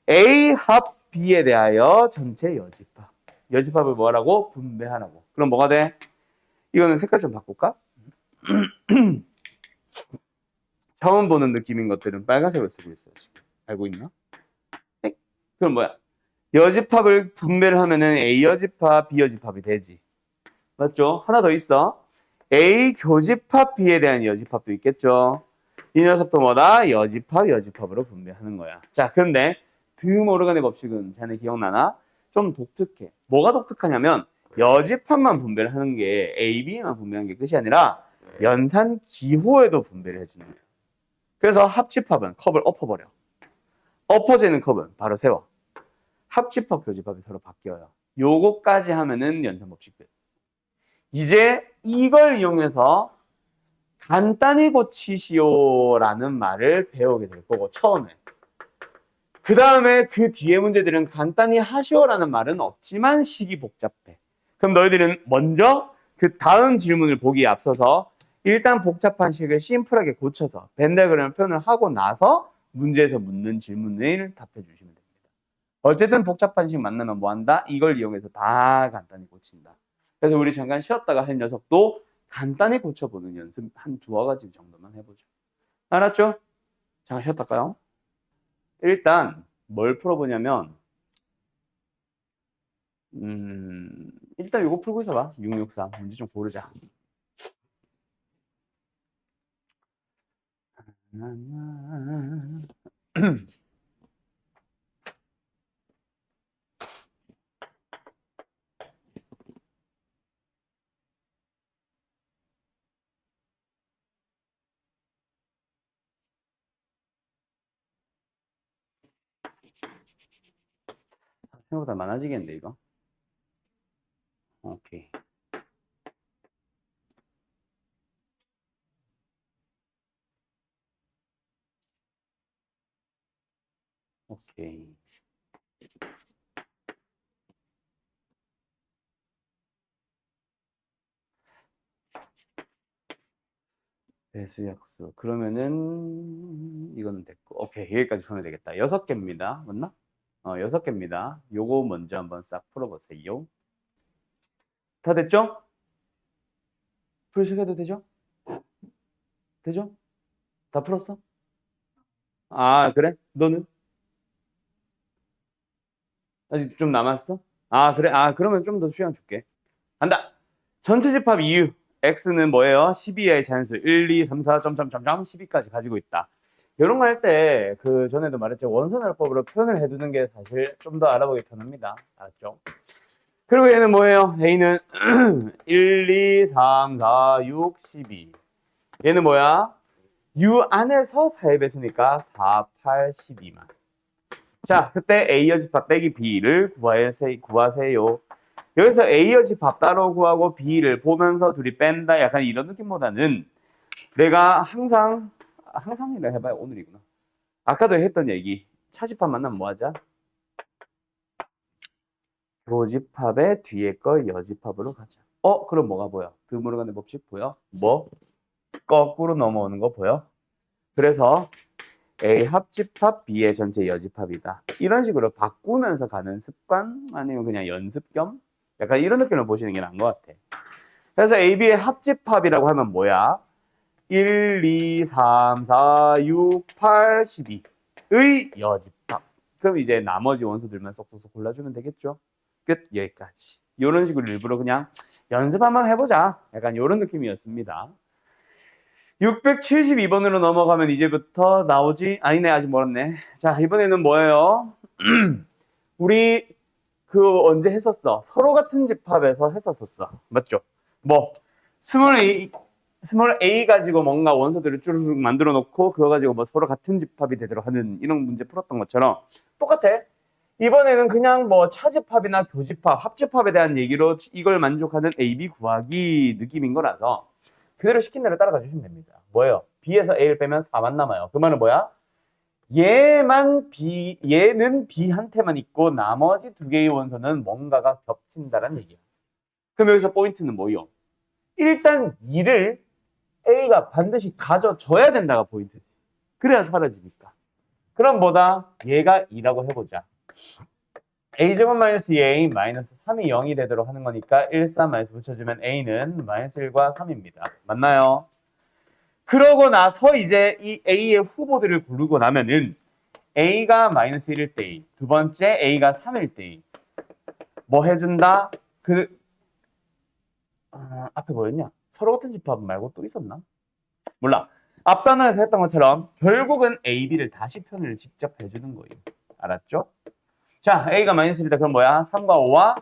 A 합 B에 대하여 전체 여집합. 여집합을 뭐라고? 분배하라고. 그럼 뭐가 돼? 이거는 색깔 좀 바꿀까? 처음 보는 느낌인 것들은 빨간색을 쓰고 있어요. 지금. 알고 있나? 네? 그럼 뭐야? 여집합을 분배를 하면은 A 여집합, B 여집합이 되지. 맞죠? 하나 더 있어. A 교집합 B에 대한 여집합도 있겠죠. 이 녀석도 뭐다? 여집합, 여집합으로 분배하는 거야. 자, 그런데 드모르간의 법칙은 자네 기억나나? 좀 독특해. 뭐가 독특하냐면 여집합만 분배를 하는 게 A, B에만 분배하는 게 끝이 아니라 연산 기호에도 분배를 해주는 거야. 그래서 합집합은 컵을 엎어버려. 엎어지는 컵은 바로 세워. 합집합, 교집합이 서로 바뀌어요. 요거까지 하면은 연산법칙 돼. 이제 이걸 이용해서 간단히 고치시오라는 말을 배우게 될 거고 처음에. 그 다음에 그 뒤에 문제들은 간단히 하시오라는 말은 없지만 식이 복잡해. 그럼 너희들은 먼저 그 다음 질문을 보기에 앞서서 일단 복잡한 식을 심플하게 고쳐서 벤다그램 표현을 하고 나서 문제에서 묻는 질문을 답해 주시면 됩니다. 어쨌든 복잡한 식 만나면 뭐 한다? 이걸 이용해서 다 간단히 고친다. 그래서 우리 잠깐 쉬었다가 한 녀석도 간단히 고쳐보는 연습 한 두어 가지 정도만 해보죠. 알았죠? 잠깐 쉬었다 갈까요? 일단 뭘 풀어보냐면 일단 이거 풀고 있어봐. 663 문제 좀 고르자. 생각보다 많아지겠는데 이거. 오케이. 오케이. 배수약수. 그러면은 이거는 됐고. 오케이. 여기까지 풀면 되겠다. 6개입니다. 맞나? 6개입니다. 요거 먼저 한번 싹 풀어보세요. 다 됐죠? 풀시켜도 되죠? 되죠? 다 풀었어? 아, 그래? 너는? 아직 좀 남았어? 아, 그래? 아, 그러면 좀 더 시간 줄게. 간다! 전체 집합 이유. x는 뭐예요? 12의 자연수 1, 2, 3, 4, 12까지 가지고 있다. 이런 거 할 때 그 전에도 말했죠. 원선활법으로 표현을 해두는 게 사실 좀 더 알아보기 편합니다. 알았죠? 그리고 얘는 뭐예요? A는 1, 2, 3, 4, 6, 12. 얘는 뭐야? U 안에서 4의 배수니까 4, 8, 12만. 자, 그때 A의 집합 빼기 B를 구하세요. 여기서 A의 집합 따로 구하고 B를 보면서 둘이 뺀다. 약간 이런 느낌보다는 내가 항상이라 해봐야 오늘이구나. 아까도 했던 얘기. 차집합 만나면 뭐 하자? 교집합의 뒤에 거 여집합으로 가자. 그럼 뭐가 보여? 드물어 간의 법칙 보여? 뭐? 거꾸로 넘어오는 거 보여? 그래서 A 합집합, B의 전체 여집합이다. 이런 식으로 바꾸면서 가는 습관 아니면 그냥 연습 겸 약간 이런 느낌을 보시는 게 나은 것 같아. 그래서 A, B의 합집합이라고 하면 뭐야? 1, 2, 3, 4, 6, 8, 12의 여집합. 그럼 이제 나머지 원소들만 쏙쏙쏙 골라주면 되겠죠? 끝. 여기까지. 이런 식으로 일부러 그냥 연습 한번 해보자. 약간 이런 느낌이었습니다. 672번으로 넘어가면 이제부터 나오지? 아니네, 아직 멀었네. 자, 이번에는 뭐예요? 우리 언제 했었어? 서로 같은 집합에서 했었었어. 맞죠? 뭐 스몰 A 가지고 뭔가 원소들을 쭈르륵 만들어 놓고 그거 가지고 뭐 서로 같은 집합이 되도록 하는 이런 문제 풀었던 것처럼 똑같아. 이번에는 그냥 뭐 차집합이나 교집합, 합집합에 대한 얘기로 이걸 만족하는 A, B 구하기 느낌인 거라서 그대로 시킨 대로 따라가 주시면 됩니다. 뭐예요? B에서 A를 빼면 4만 남아요. 그 말은 뭐야? 얘는 B한테만 있고 나머지 두 개의 원소는 뭔가가 겹친다는 얘기야. 그럼 여기서 포인트는 뭐요? 일단 2를 A가 반드시 가져줘야 된다가 포인트지. 그래야 사라지니까. 그럼 뭐다? 얘가 2라고 해보자. A제곱 마이너스 2A 마이너스 3이 0이 되도록 하는 거니까 1, 3 마이너스 붙여주면 A는 마이너스 1과 3입니다. 맞나요? 그러고 나서 이제 이 A의 후보들을 고르고 나면은 A가 마이너스 1일 때 두 번째 A가 3일 때 뭐 해준다? 앞에 뭐였냐? 서로 같은 집합 말고 또 있었나? 몰라. 앞 단원에서 했던 것처럼 결국은 A, B를 다시 표현을 직접 해주는 거예요. 알았죠? 자, A가 마이너스 1이다. 그럼 뭐야? 3과 5와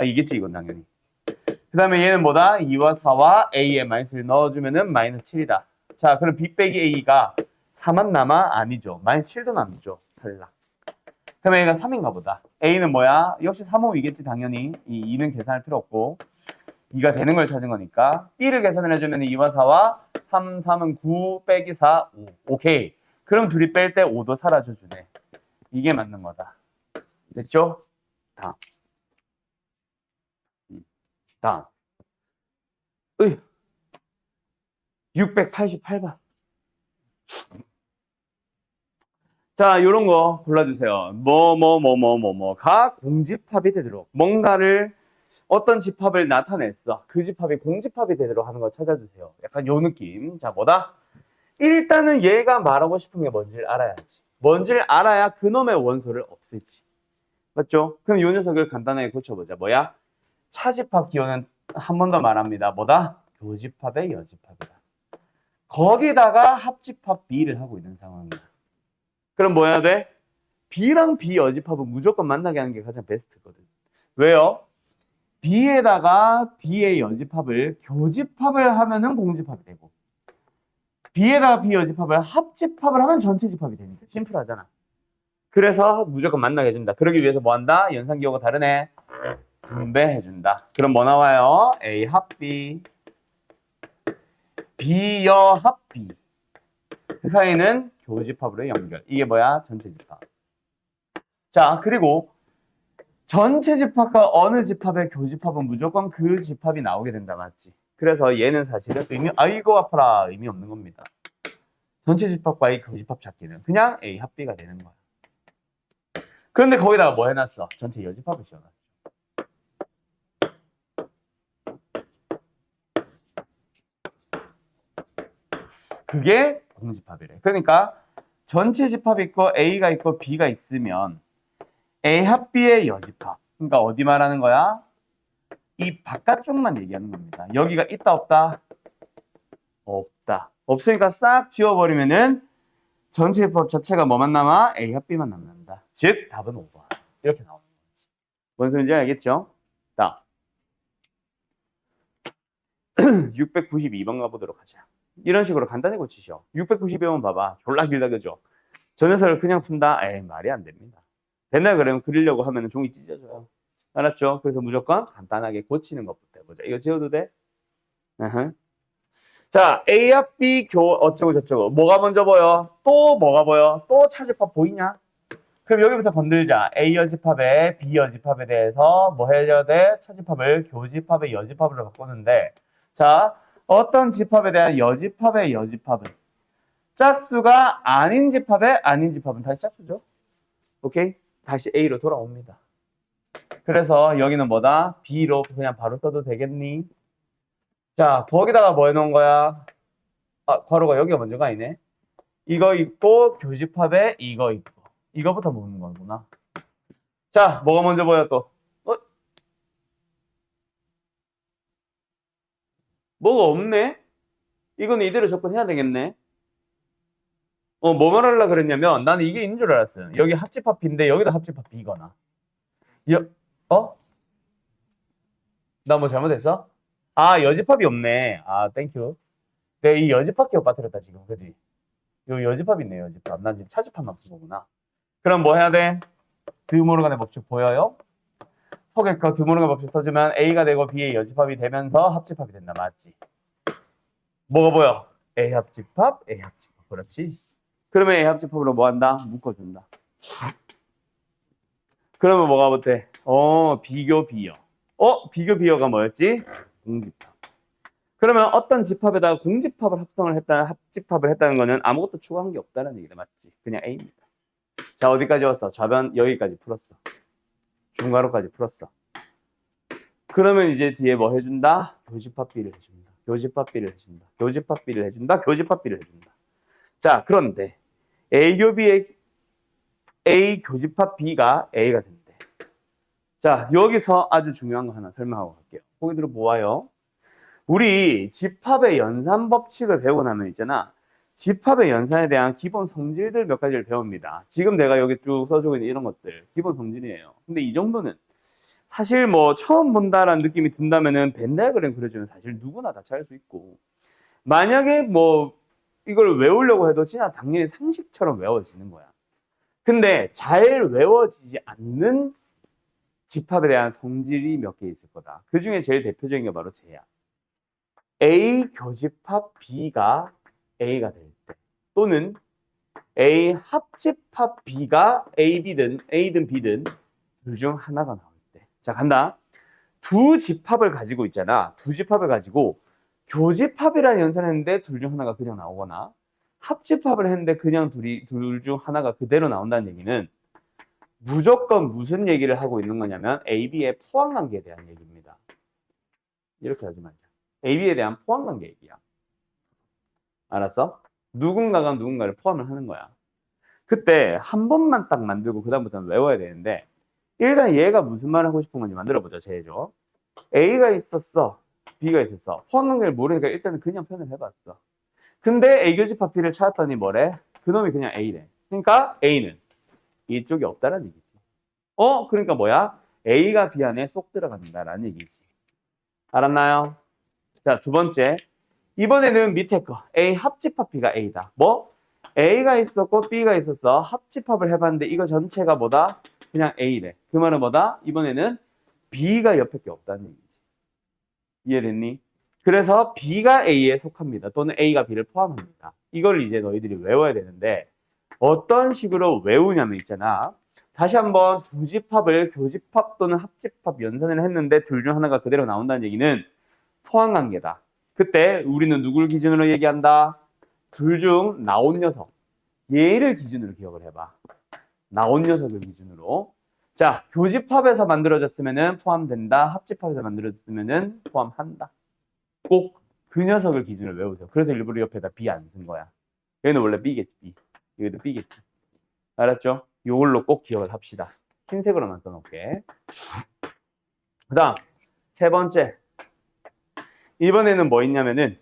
이겠지 이건 당연히. 그 다음에 얘는 뭐다? 2와 4와 A에 마이너스를 넣어주면은 마이너스 7이다. 자, 그럼 B 빼기 A가 4만 남아? 아니죠. 마이너스 7도 남죠. 탈락. 그럼 A가 3인가 보다. A는 뭐야? 역시 3, 5이겠지 당연히. 이 2는 계산할 필요 없고 2가 되는 걸 찾은 거니까 B를 계산을 해주면 2와 4와 3, 3은 9 빼기 4, 5. 오케이. 그럼 둘이 뺄 때 5도 사라져주네. 이게 맞는 거다. 됐죠? 다음. 다음. 688번. 자, 요런 거 골라주세요. 가 공집합이 되도록 뭔가를 어떤 집합을 나타냈어. 그 집합이 공집합이 되도록 하는 거 찾아주세요. 약간 요 느낌. 자, 뭐다? 일단은 얘가 말하고 싶은 게 뭔지를 알아야지. 뭔지를 알아야 그놈의 원소를 없애지. 맞죠? 그럼 요 녀석을 간단하게 고쳐보자. 뭐야? 차집합 기호는 한 번 더 말합니다. 뭐다? 교집합의 여집합이다. 거기다가 합집합 B를 하고 있는 상황이야. 그럼 뭐 해야 돼? B랑 B 여집합은 무조건 만나게 하는 게 가장 베스트거든. 왜요? B에다가 B의 여집합을 교집합을 하면은 공집합이 되고 B에다가 B 여집합을 합집합을 하면 전체 집합이 되니까 심플하잖아. 그래서 무조건 만나게 해준다. 그러기 위해서 뭐 한다? 연산기호가 다르네. 분배해준다. 그럼 뭐 나와요? A 합 B, B 여 합 B. 그 사이는 교집합으로 연결. 이게 뭐야? 전체 집합. 자, 그리고 전체 집합과 어느 집합의 교집합은 무조건 그 집합이 나오게 된다. 맞지? 그래서 얘는 사실은 아이고 아파라 의미 없는 겁니다. 전체 집합과의 교집합 찾기는 그냥 A 합 B가 되는 거야. 그런데 거기다가 뭐 해놨어? 전체 여집합을 씌워놨어. 그게 공집합이래. 그러니까 전체 집합이 있고 A가 있고 B가 있으면 A 합 B의 여집합. 그러니까 어디 말하는 거야? 이 바깥쪽만 얘기하는 겁니다. 여기가 있다 없다? 없다. 없으니까 싹 지워버리면은 전체 집합 자체가 뭐만 남아? A 합 B만 남는다. 즉 답은 5번. 이렇게 나오는 거지. 뭔 소리인지 알겠죠? 다음 692번 가보도록 하자. 이런 식으로 간단히 고치셔. 692번 봐봐. 졸라 길다 그죠? 저 녀석을 그냥 푼다? 에이 말이 안 됩니다. 된다 그러면 그리려고 하면 종이 찢어져요. 알았죠? 그래서 무조건 간단하게 고치는 것부터 해보자. 이거 지워도 돼? 으흠. 자, A 합 B 교 어쩌고 저쩌고. 뭐가 먼저 보여? 또 뭐가 보여? 또 차집합 보이냐? 그럼 여기부터 건들자. A 여집합에 B 여집합에 대해서 뭐 해야 돼? 차집합을 교집합에 여집합으로 바꾸는데, 자, 어떤 집합에 대한 여집합의 여집합은 짝수가 아닌 집합의 아닌 집합은 다시 짝수죠. 오케이? 다시 A로 돌아옵니다. 그래서 여기는 뭐다? B로 그냥 바로 써도 되겠니? 자, 거기다가 뭐 해놓은 거야? 아, 괄호가 여기가 먼저가 아니네. 이거 있고 교집합에 이거 있고 이거부터 보는 거구나. 자, 뭐가 먼저 보여 또? 뭐가 없네? 이건 이대로 접근해야 되겠네. 뭐 말하려고 그랬냐면 나는 이게 있는 줄 알았어요. 여기 합집합 B인데 여기도 합집합 B거나. 나 뭐 잘못했어? 아, 여집합이 없네. 아, 땡큐. 내가 이 여집합 빠뜨렸다 지금, 그지? 요 여집합 있네, 여집합. 난 지금 차집합만 푼 거구나. 그럼 뭐 해야 돼? 드모르간의 법칙 보여요? 속에 거 드모르간 법칙 써주면 A가 되고 B의 여집합이 되면서 합집합이 된다, 맞지? 뭐가 보여? A 합집합, A 합집합. 그렇지? 그러면 A 합집합으로 뭐 한다? 묶어준다. 그러면 뭐가 못해? 비교 비여. 비교 비여가 뭐였지? 공집합. 그러면 어떤 집합에다가 공집합을 합집합을 했다는 거는 아무것도 추가한 게 없다는 얘기다, 맞지? 그냥 A입니다. 자, 어디까지 왔어? 좌변 여기까지 풀었어. 중괄호까지 풀었어. 그러면 이제 뒤에 뭐 해준다? 교집합 B를 해준다. 교집합 B를 해준다. 교집합 B를 해준다. 교집합 B를 해준다. 자, 그런데 A 교비의 A 교집합 B가 A가 된대. 자, 여기서 아주 중요한 거 하나 설명하고 갈게요. 거기 들어 보아요. 우리 집합의 연산 법칙을 배우고 나면 있잖아. 집합의 연산에 대한 기본 성질들 몇 가지를 배웁니다. 지금 내가 여기 쭉 써주고 있는 이런 것들 기본 성질이에요. 근데 이 정도는 사실 뭐 처음 본다라는 느낌이 든다면은 벤다이어그램 그려주면 사실 누구나 다 잘 수 있고, 만약에 뭐 이걸 외우려고 해도 진짜 당연히 상식처럼 외워지는 거야. 근데 잘 외워지지 않는 집합에 대한 성질이 몇 개 있을 거다. 그 중에 제일 대표적인 게 바로 쟤야. A 교집합 B가 A가 될 때, 또는 A 합집합 B가 A든 B든 둘 중 하나가 나올 때. 자, 간다. 두 집합을 가지고 있잖아. 두 집합을 가지고 교집합이라는 연산을 했는데 둘 중 하나가 그냥 나오거나, 합집합을 했는데 그냥 둘 중 하나가 그대로 나온다는 얘기는 무조건 무슨 얘기를 하고 있는 거냐면 A, B의 포함관계에 대한 얘기입니다. 이렇게 하지 말자. A, B에 대한 포함관계 얘기야. 알았어? 누군가가 누군가를 포함을 하는 거야. 그때 한 번만 딱 만들고 그 다음부터는 외워야 되는데, 일단 얘가 무슨 말을 하고 싶은 건지 만들어보자. 제죠. A가 있었어. B가 있었어. 포함관계를 모르니까 일단은 그냥 표현을 해봤어. 근데 A 교집합 B를 찾았더니 뭐래? 그놈이 그냥 A래. 그러니까 A는 이쪽이 없다라는 얘기지. 그러니까 뭐야? A가 B 안에 쏙 들어간다라는 얘기지. 알았나요? 자, 두 번째. 이번에는 밑에 거. A 합집합 B가 A다. 뭐? A가 있었고 B가 있었어. 합집합을 해봤는데 이거 전체가 뭐다? 그냥 A래. 그 말은 뭐다? 이번에는 B가 옆에 게 없다는 얘기지. 이해됐니? 그래서 B가 A에 속합니다. 또는 A가 B를 포함합니다. 이걸 이제 너희들이 외워야 되는데, 어떤 식으로 외우냐면 있잖아. 다시 한번 두 집합을 교집합 또는 합집합 연산을 했는데 둘 중 하나가 그대로 나온다는 얘기는 포함관계다. 그때 우리는 누굴 기준으로 얘기한다? 둘 중 나온 녀석. 얘를 기준으로 기억을 해봐. 나온 녀석을 기준으로. 자, 교집합에서 만들어졌으면 포함된다. 합집합에서 만들어졌으면 포함한다. 꼭 그 녀석을 기준으로 외우세요. 그래서 일부러 옆에다 B 안 쓴 거야. 얘는 원래 B겠지, B. 여기도 B겠지. 알았죠? 이걸로 꼭 기억을 합시다. 흰색으로만 써놓을게. 그 다음, 세 번째. 이번에는 뭐 있냐면은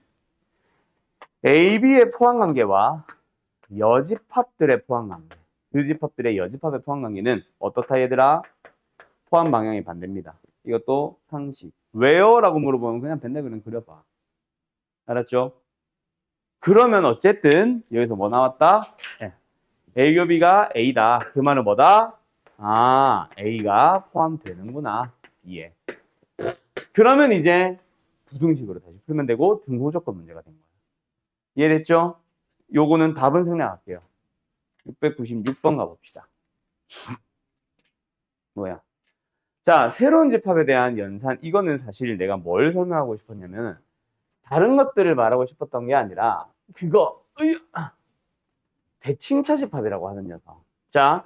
A, B의 포함관계와 여집합들의 포함관계. 그 집합들의 여집합의 포함관계는 어떻다 얘들아? 포함 방향이 반대입니다. 이것도 상식. 왜요? 라고 물어보면 그냥 벤네그램 그려봐. 알았죠? 그러면 어쨌든 여기서 뭐 나왔다? A 곱이가 A다. 그 말은 뭐다? 아, A가 포함되는구나. B에. 그러면 이제 부등식으로 다시 풀면 되고 등호조건 문제가 된 거예요. 이해됐죠? 요거는 답은 생략할게요. 696번 가봅시다. 뭐야? 자, 새로운 집합에 대한 연산. 이거는 사실 내가 뭘 설명하고 싶었냐면 다른 것들을 말하고 싶었던 게 아니라 그거 대칭차 집합이라고 하는 녀석. 자,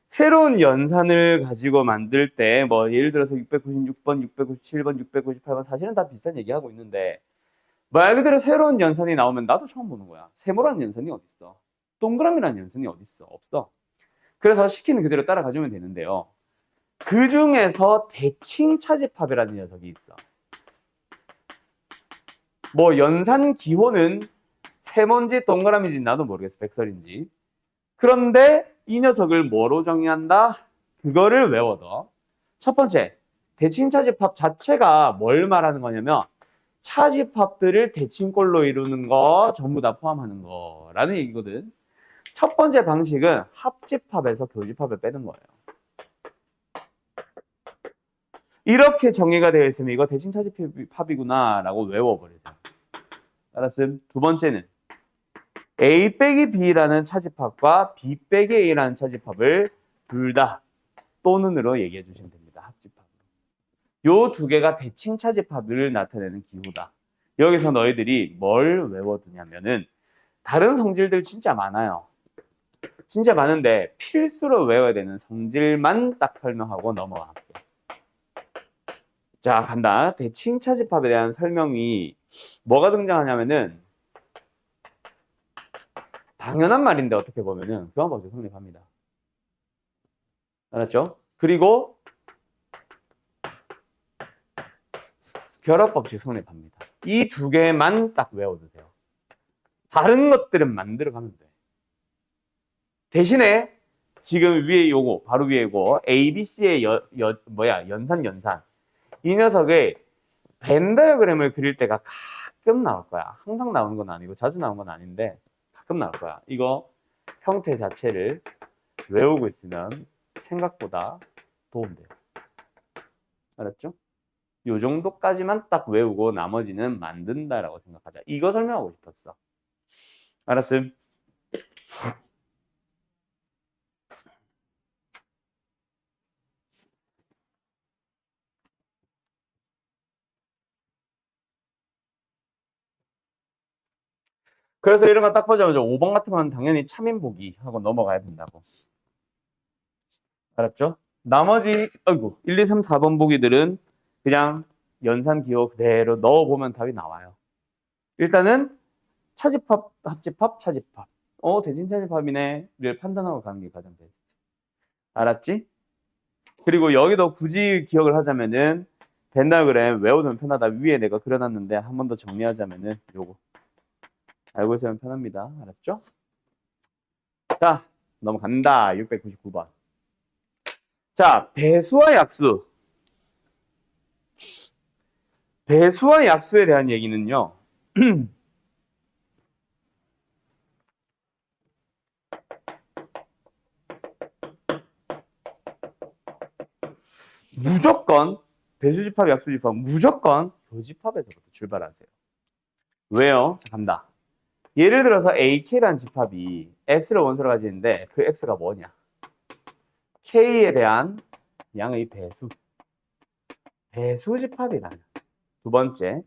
새로운 연산을 가지고 만들 때 뭐 예를 들어서 696번, 697번, 698번 사실은 다 비슷한 얘기하고 있는데 말 그대로 새로운 연산이 나오면 나도 처음 보는 거야. 세모라는 연산이 어딨어? 동그라미라는 연산이 어딨어? 없어. 그래서 시키는 그대로 따라가주면 되는데요. 그 중에서 대칭차 집합이라는 녀석이 있어. 뭐 연산 기호는 세모인지 동그라미인지 나도 모르겠어. 백설인지. 그런데 이 녀석을 뭐로 정의한다? 그거를 외워둬. 첫 번째, 대칭차집합 자체가 뭘 말하는 거냐면 차집합들을 대칭꼴로 이루는 거 전부 다 포함하는 거라는 얘기거든. 첫 번째 방식은 합집합에서 교집합을 빼는 거예요. 이렇게 정의가 되어 있으면 이거 대칭차집합이구나 라고 외워버리죠. 알았음? 두 번째는 A 빼기 B라는 차집합과 B 빼기 A라는 차집합을 둘 다 또는으로 얘기해 주시면 됩니다. 합집합으로. 요 두 개가 대칭차집합을 나타내는 기호다. 여기서 너희들이 뭘 외워두냐면은 다른 성질들 진짜 많아요. 진짜 많은데 필수로 외워야 되는 성질만 딱 설명하고 넘어갈게요. 자, 간다. 대칭차집합에 대한 설명이 뭐가 등장하냐면은 당연한 말인데 어떻게 보면은 교환법칙 성립합니다. 알았죠? 그리고 결합법칙 성립합니다. 이 두 개만 딱 외워두세요. 다른 것들은 만들어가면 돼. 대신에 지금 위에 요거 바로 위에 요거 ABC의 연산 이 녀석의 벤 다이어그램을 그릴 때가 가끔 나올 거야. 항상 나오는 건 아니고 자주 나오는 건 아닌데 가끔 나올 거야. 이거 형태 자체를 외우고 있으면 생각보다 도움돼요. 알았죠? 요 정도까지만 딱 외우고 나머지는 만든다라고 생각하자. 이거 설명하고 싶었어. 알았음? 그래서 이런 거 딱 보자마자 5번 같은 건 당연히 참인보기 하고 넘어가야 된다고. 알았죠? 나머지 1, 2, 3, 4번 보기들은 그냥 연산 기호 그대로 넣어보면 답이 나와요. 일단은 차집합, 합집합, 차집합. 대칭차집합이네를 판단하고 가는 게 가장 베스트. 알았지? 그리고 여기도 굳이 기억을 하자면은 벤 다이어그램 외우면 편하다. 위에 내가 그려놨는데 한 번 더 정리하자면은 요거 알고 있으면 편합니다. 알았죠? 자, 넘어간다. 699번. 자, 배수와 약수. 배수와 약수에 대한 얘기는요. 무조건 배수집합, 약수집합 무조건 교집합에서부터 출발하세요. 왜요? 자, 간다. 예를 들어서 AK라는 집합이 X를 원소로 가지는데 그 X가 뭐냐? K에 대한 양의 배수. 배수집합이라는. 두 번째,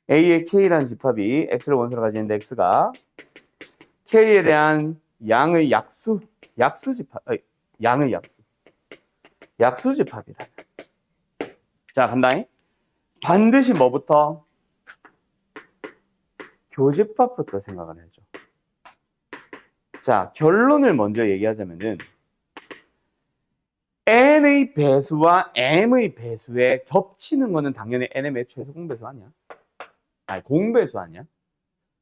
A의 K라는 집합이 X를 원소로 가지는데 X가 K에 대한 양의 약수. 양의 약수. 약수집합이라는. 자, 간다잉. 반드시 뭐부터? 교집합부터 생각을 해줘. 자, 결론을 먼저 얘기하자면은 n의 배수와 m의 배수에 겹치는 거는 당연히 nm의 최소 공배수 아니야? 아니, 공배수 아니야?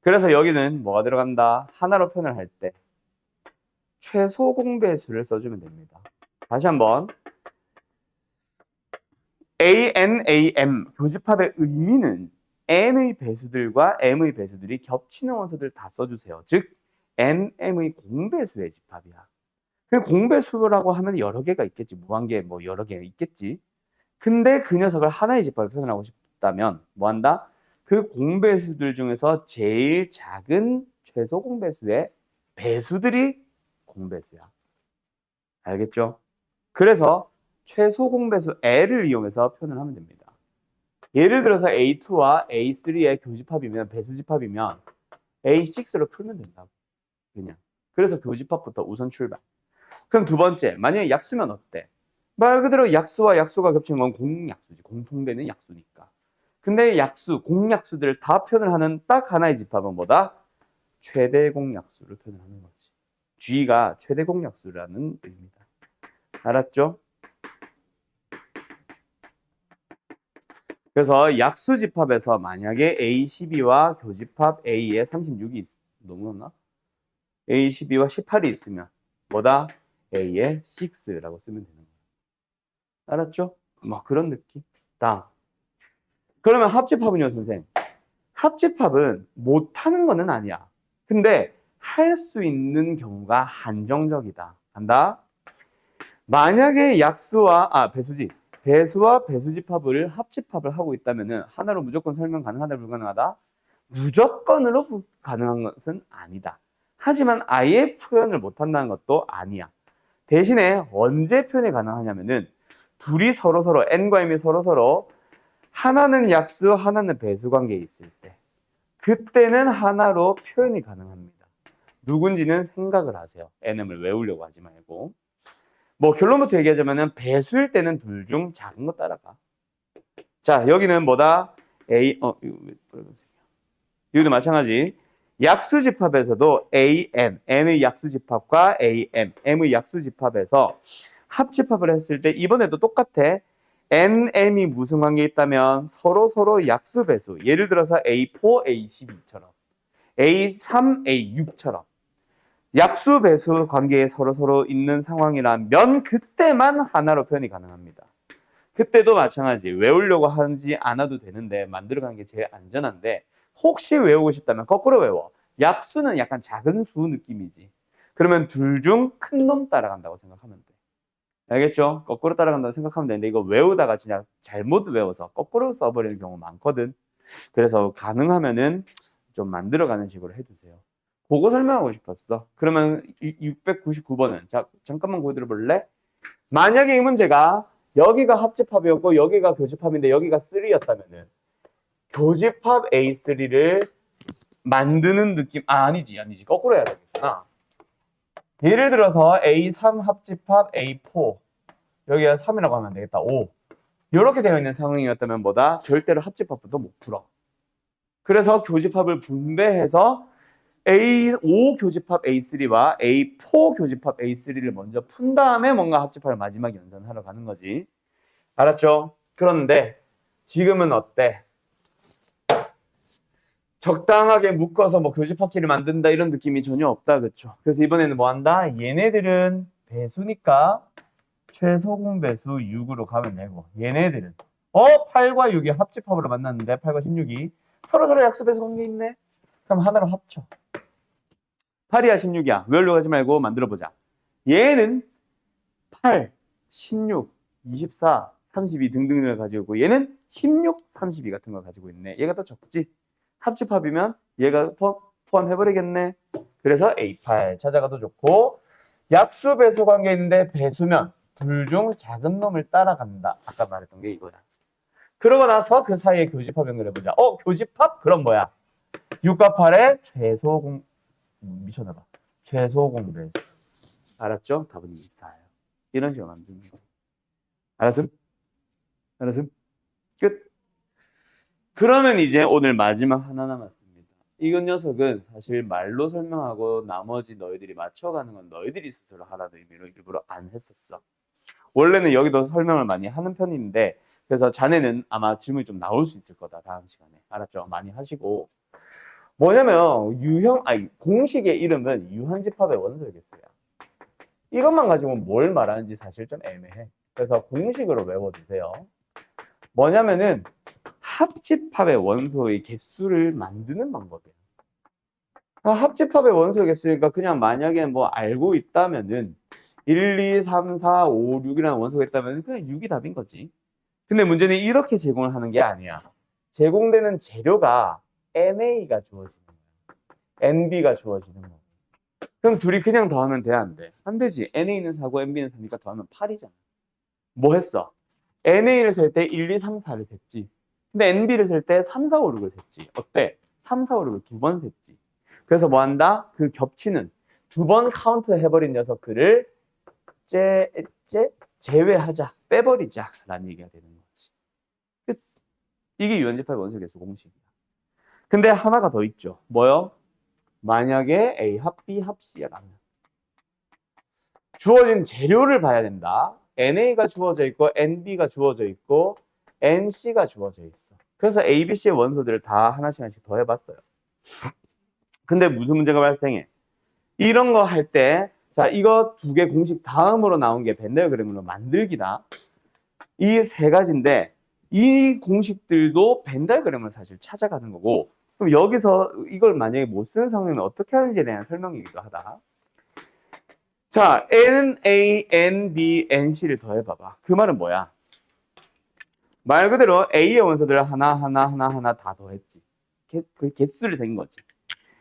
그래서 여기는 뭐가 들어간다? 하나로 표현을 할 때 최소 공배수를 써주면 됩니다. 다시 한번 ANAM 교집합의 의미는 N의 배수들과 M의 배수들이 겹치는 원소들 다 써주세요. 즉 NM의 공배수의 집합이야. 그 공배수라고 하면 여러 개가 있겠지. 무한계 뭐 여러 개 있겠지. 근데 그 녀석을 하나의 집합을 표현하고 싶다면 뭐 한다? 그 공배수들 중에서 제일 작은 최소 공배수의 배수들이 공배수야. 알겠죠? 그래서 최소 공배수 L을 이용해서 표현을 하면 됩니다. 예를 들어서 A2와 A3의 교집합이면 배수집합이면 A6로 풀면 된다고. 그냥. 그래서 교집합부터 우선 출발. 그럼 두 번째, 만약에 약수면 어때? 말 그대로 약수와 약수가 겹치는 건 공약수지. 공통되는 약수니까. 근데 약수, 공약수들을 다 표현을 하는 딱 하나의 집합은 뭐다? 최대 공약수를 표현하는 거지. G가 최대 공약수라는 의미다. 알았죠? 그래서 약수 집합에서 만약에 A12와 교집합 A에 36이 넘었나? A12와 18이 있으면 뭐다? A에 6라고 쓰면 되는 거야. 알았죠? 뭐 그런 느낌. 다. 그러면 합집합은요, 선생? 합집합은 못하는 거는 아니야. 근데 할 수 있는 경우가 한정적이다. 간다. 만약에 배수지. 배수와 배수집합을 합집합을 하고 있다면은 하나로 무조건 설명 가능하다, 불가능하다? 무조건으로 가능한 것은 아니다. 하지만 아예 표현을 못한다는 것도 아니야. 대신에 언제 표현이 가능하냐면은 둘이 서로서로 N과 M이 서로서로 하나는 약수, 하나는 배수 관계에 있을 때 그때는 하나로 표현이 가능합니다. 누군지는 생각을 하세요. NM을 외우려고 하지 말고. 뭐 결론부터 얘기하자면은 배수일 때는 둘 중 작은 거 따라가. 자, 여기는 뭐다? 이것도 마찬가지. 약수집합에서도 N의 약수집합과 M의 약수집합에서 합집합을 했을 때 이번에도 똑같아. NM이 무슨 관계에 있다면 서로 약수배수. 예를 들어서 A4, A12처럼 A3, A6처럼 약수배수 관계에 서로 있는 상황이라면 그때만 하나로 표현이 가능합니다. 그때도 마찬가지. 외우려고 하지 않아도 되는데 만들어가는 게 제일 안전한데 혹시 외우고 싶다면 거꾸로 외워. 약수는 약간 작은 수 느낌이지. 그러면 둘 중 큰 놈 따라간다고 생각하면 돼. 알겠죠? 거꾸로 따라간다고 생각하면 되는데 이거 외우다가 진짜 잘못 외워서 거꾸로 써버리는 경우 많거든. 그래서 가능하면은 좀 만들어가는 식으로 해주세요. 그거 설명하고 싶었어. 그러면 699번은 자, 잠깐만 보여드려 볼래? 만약에 이 문제가 여기가 합집합이었고 여기가 교집합인데 여기가 3였다면은 교집합 A3를 만드는 느낌 아니지 거꾸로 해야 되겠구나. 예를 들어서 A3 합집합 A4 여기가 3이라고 하면 안 되겠다. 5 이렇게 되어 있는 상황이었다면 뭐다? 절대로 합집합부터 못 풀어. 그래서 교집합을 분배해서 A5 교집합 A3와 A4 교집합 A3를 먼저 푼 다음에 뭔가 합집합을 마지막에 연산하러 가는 거지. 알았죠? 그런데 지금은 어때? 적당하게 묶어서 뭐 교집합끼리 만든다 이런 느낌이 전혀 없다. 그렇죠? 그래서 이번에는 뭐 한다? 얘네들은 배수니까 최소 공배수 6으로 가면 되고 얘네들은 8과 6이 합집합으로 만났는데 8과 16이 서로 약수 배수 관계 있네? 그럼 하나로 합쳐. 8이야 16이야. 외우려고 하지 말고 만들어보자. 얘는 8, 16, 24, 32 등등을 가지고 있고 얘는 16, 32 같은 걸 가지고 있네. 얘가 더 적지? 합집합이면 얘가 포함해버리겠네. 그래서 A8 찾아가도 좋고 약수 배수 관계 있는데 배수면 둘 중 작은 놈을 따라간다. 아까 말했던 게 이거야. 그러고 나서 그 사이에 교집합 연결해보자. 교집합? 그럼 뭐야? 6과 8의 최소 미쳤나봐. 최소 공배수. 알았죠? 답은 24예요. 이런 식으로 만드는 거예요. 알았음? 끝. 그러면 이제 오늘 마지막 하나 남았습니다. 이건 녀석은 사실 말로 설명하고 나머지 너희들이 맞춰가는 건 너희들이 스스로 하라는 의미로 일부러 안 했었어. 원래는 여기도 설명을 많이 하는 편인데 그래서 자네는 아마 질문이 좀 나올 수 있을 거다. 다음 시간에. 알았죠? 많이 하시고. 뭐냐면 공식의 이름은 유한집합의 원소겠어요. 이것만 가지고 뭘 말하는지 사실 좀 애매해. 그래서 공식으로 외워두세요. 뭐냐면은 합집합의 원소의 개수를 만드는 방법이에요. 합집합의 원소의 개수니까 그냥 만약에 뭐 알고 있다면은 1, 2, 3, 4, 5, 6이라는 원소가 있다면 그냥 6이 답인 거지. 근데 문제는 이렇게 제공을 하는 게 아니야. 제공되는 재료가 NA가 주어지는 거야. NB가 주어지는 거야. 그럼 둘이 그냥 더하면 돼, 안 돼? 안 되지. NA는 4고 NB는 3니까 더하면 8이잖아. 뭐 했어? NA를 셀 때 1, 2, 3, 4를 셌지. 근데 NB를 셀 때 3, 4, 5, 6을 셌지. 어때? 3, 4, 5, 6을 두 번 셌지. 그래서 뭐 한다? 그 겹치는 두 번 카운트 해버린 녀석들을 제외하자, 빼버리자 라는 얘기가 되는 거지. 끝. 이게 유연집합 원소개수 공식이야. 근데 하나가 더 있죠. 뭐요? 만약에 A 합 B 합 C라면 주어진 재료를 봐야 된다. NA가 주어져 있고 NB가 주어져 있고 NC가 주어져 있어. 그래서 A, B, C의 원소들을 다 하나씩 더 해봤어요. 근데 무슨 문제가 발생해? 이런 거 할 때, 자, 이거 두 개 공식 다음으로 나온 게 벤다이어그램으로 만들기다. 이 세 가지인데, 이 공식들도 벤다이어그램을 사실 찾아가는 거고, 그럼 여기서 이걸 만약에 못 쓰는 상황이면 어떻게 하는지에 대한 설명이기도 하다. 자, N, A, N, B, N, C를 더해봐봐. 그 말은 뭐야? 말 그대로 A의 원소들을 하나 다 더했지. 그 개수를 센 거지.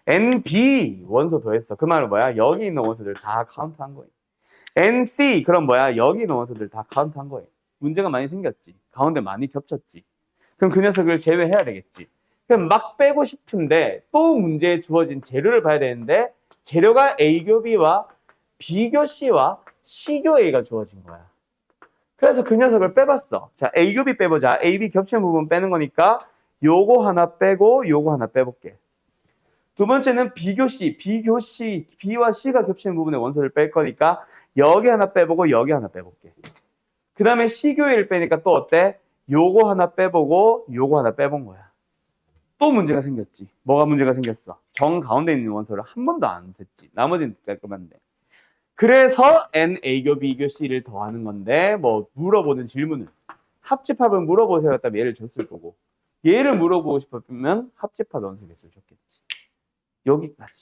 NB 원소 더했어. 그 말은 뭐야? 여기 있는 원소들 다 카운트한 거예요. NC 그럼 뭐야? 여기 있는 원소들 다 카운트한 거예요. 문제가 많이 생겼지. 가운데 많이 겹쳤지. 그럼 그 녀석을 제외해야 되겠지. 그럼 막 빼고 싶은데 또 문제에 주어진 재료를 봐야 되는데 재료가 A교 B와 B교 C와 C교 A가 주어진 거야. 그래서 그 녀석을 빼봤어. 자, A교 B 빼보자. A, B 겹치는 부분 빼는 거니까 요거 하나 빼고 요거 하나 빼볼게. 두 번째는 B교 C, B와 C가 겹치는 부분의 원소를 뺄 거니까 여기 하나 빼보고 여기 하나 빼볼게. 그 다음에 C교 A를 빼니까 또 어때? 요거 하나 빼보고 요거 하나 빼본 거야. 또 문제가 생겼지. 뭐가 문제가 생겼어? 정 가운데 있는 원소를 한 번도 안 셌지. 나머지는 깔끔한데. 그래서 NA교 B교 C를 더하는 건데 뭐 물어보는 질문은 합집합을 물어보세요 했다면 얘를 줬을 거고 얘를 물어보고 싶으면 합집합 원소개수를 줬겠지. 여기까지.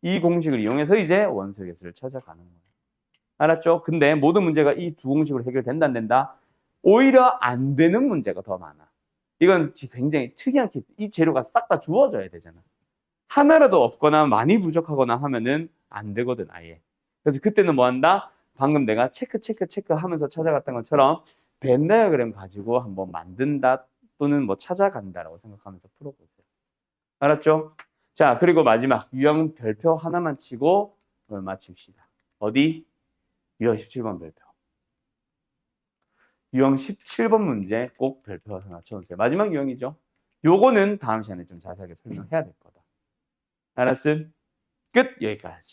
이 공식을 이용해서 이제 원소개수를 찾아가는 거예요. 알았죠? 근데 모든 문제가 이 두 공식으로 해결된다 안 된다? 오히려 안 되는 문제가 더 많아. 이건 굉장히 특이한 케이스. 이 재료가 싹 다 주어져야 되잖아. 하나라도 없거나 많이 부족하거나 하면은 안 되거든 아예. 그래서 그때는 뭐 한다? 방금 내가 체크 하면서 찾아갔던 것처럼 벤 다이어그램 가지고 한번 만든다 또는 뭐 찾아간다라고 생각하면서 풀어보세요. 알았죠? 자, 그리고 마지막 유형 별표 하나만 치고 오늘 마칩시다. 어디? 유형 17번 별표. 유형 17번 문제 꼭 별표 하나 쳐주세요. 마지막 유형이죠. 요거는 다음 시간에 좀 자세하게 설명해야 될 거다. 알았음? 끝! 여기까지.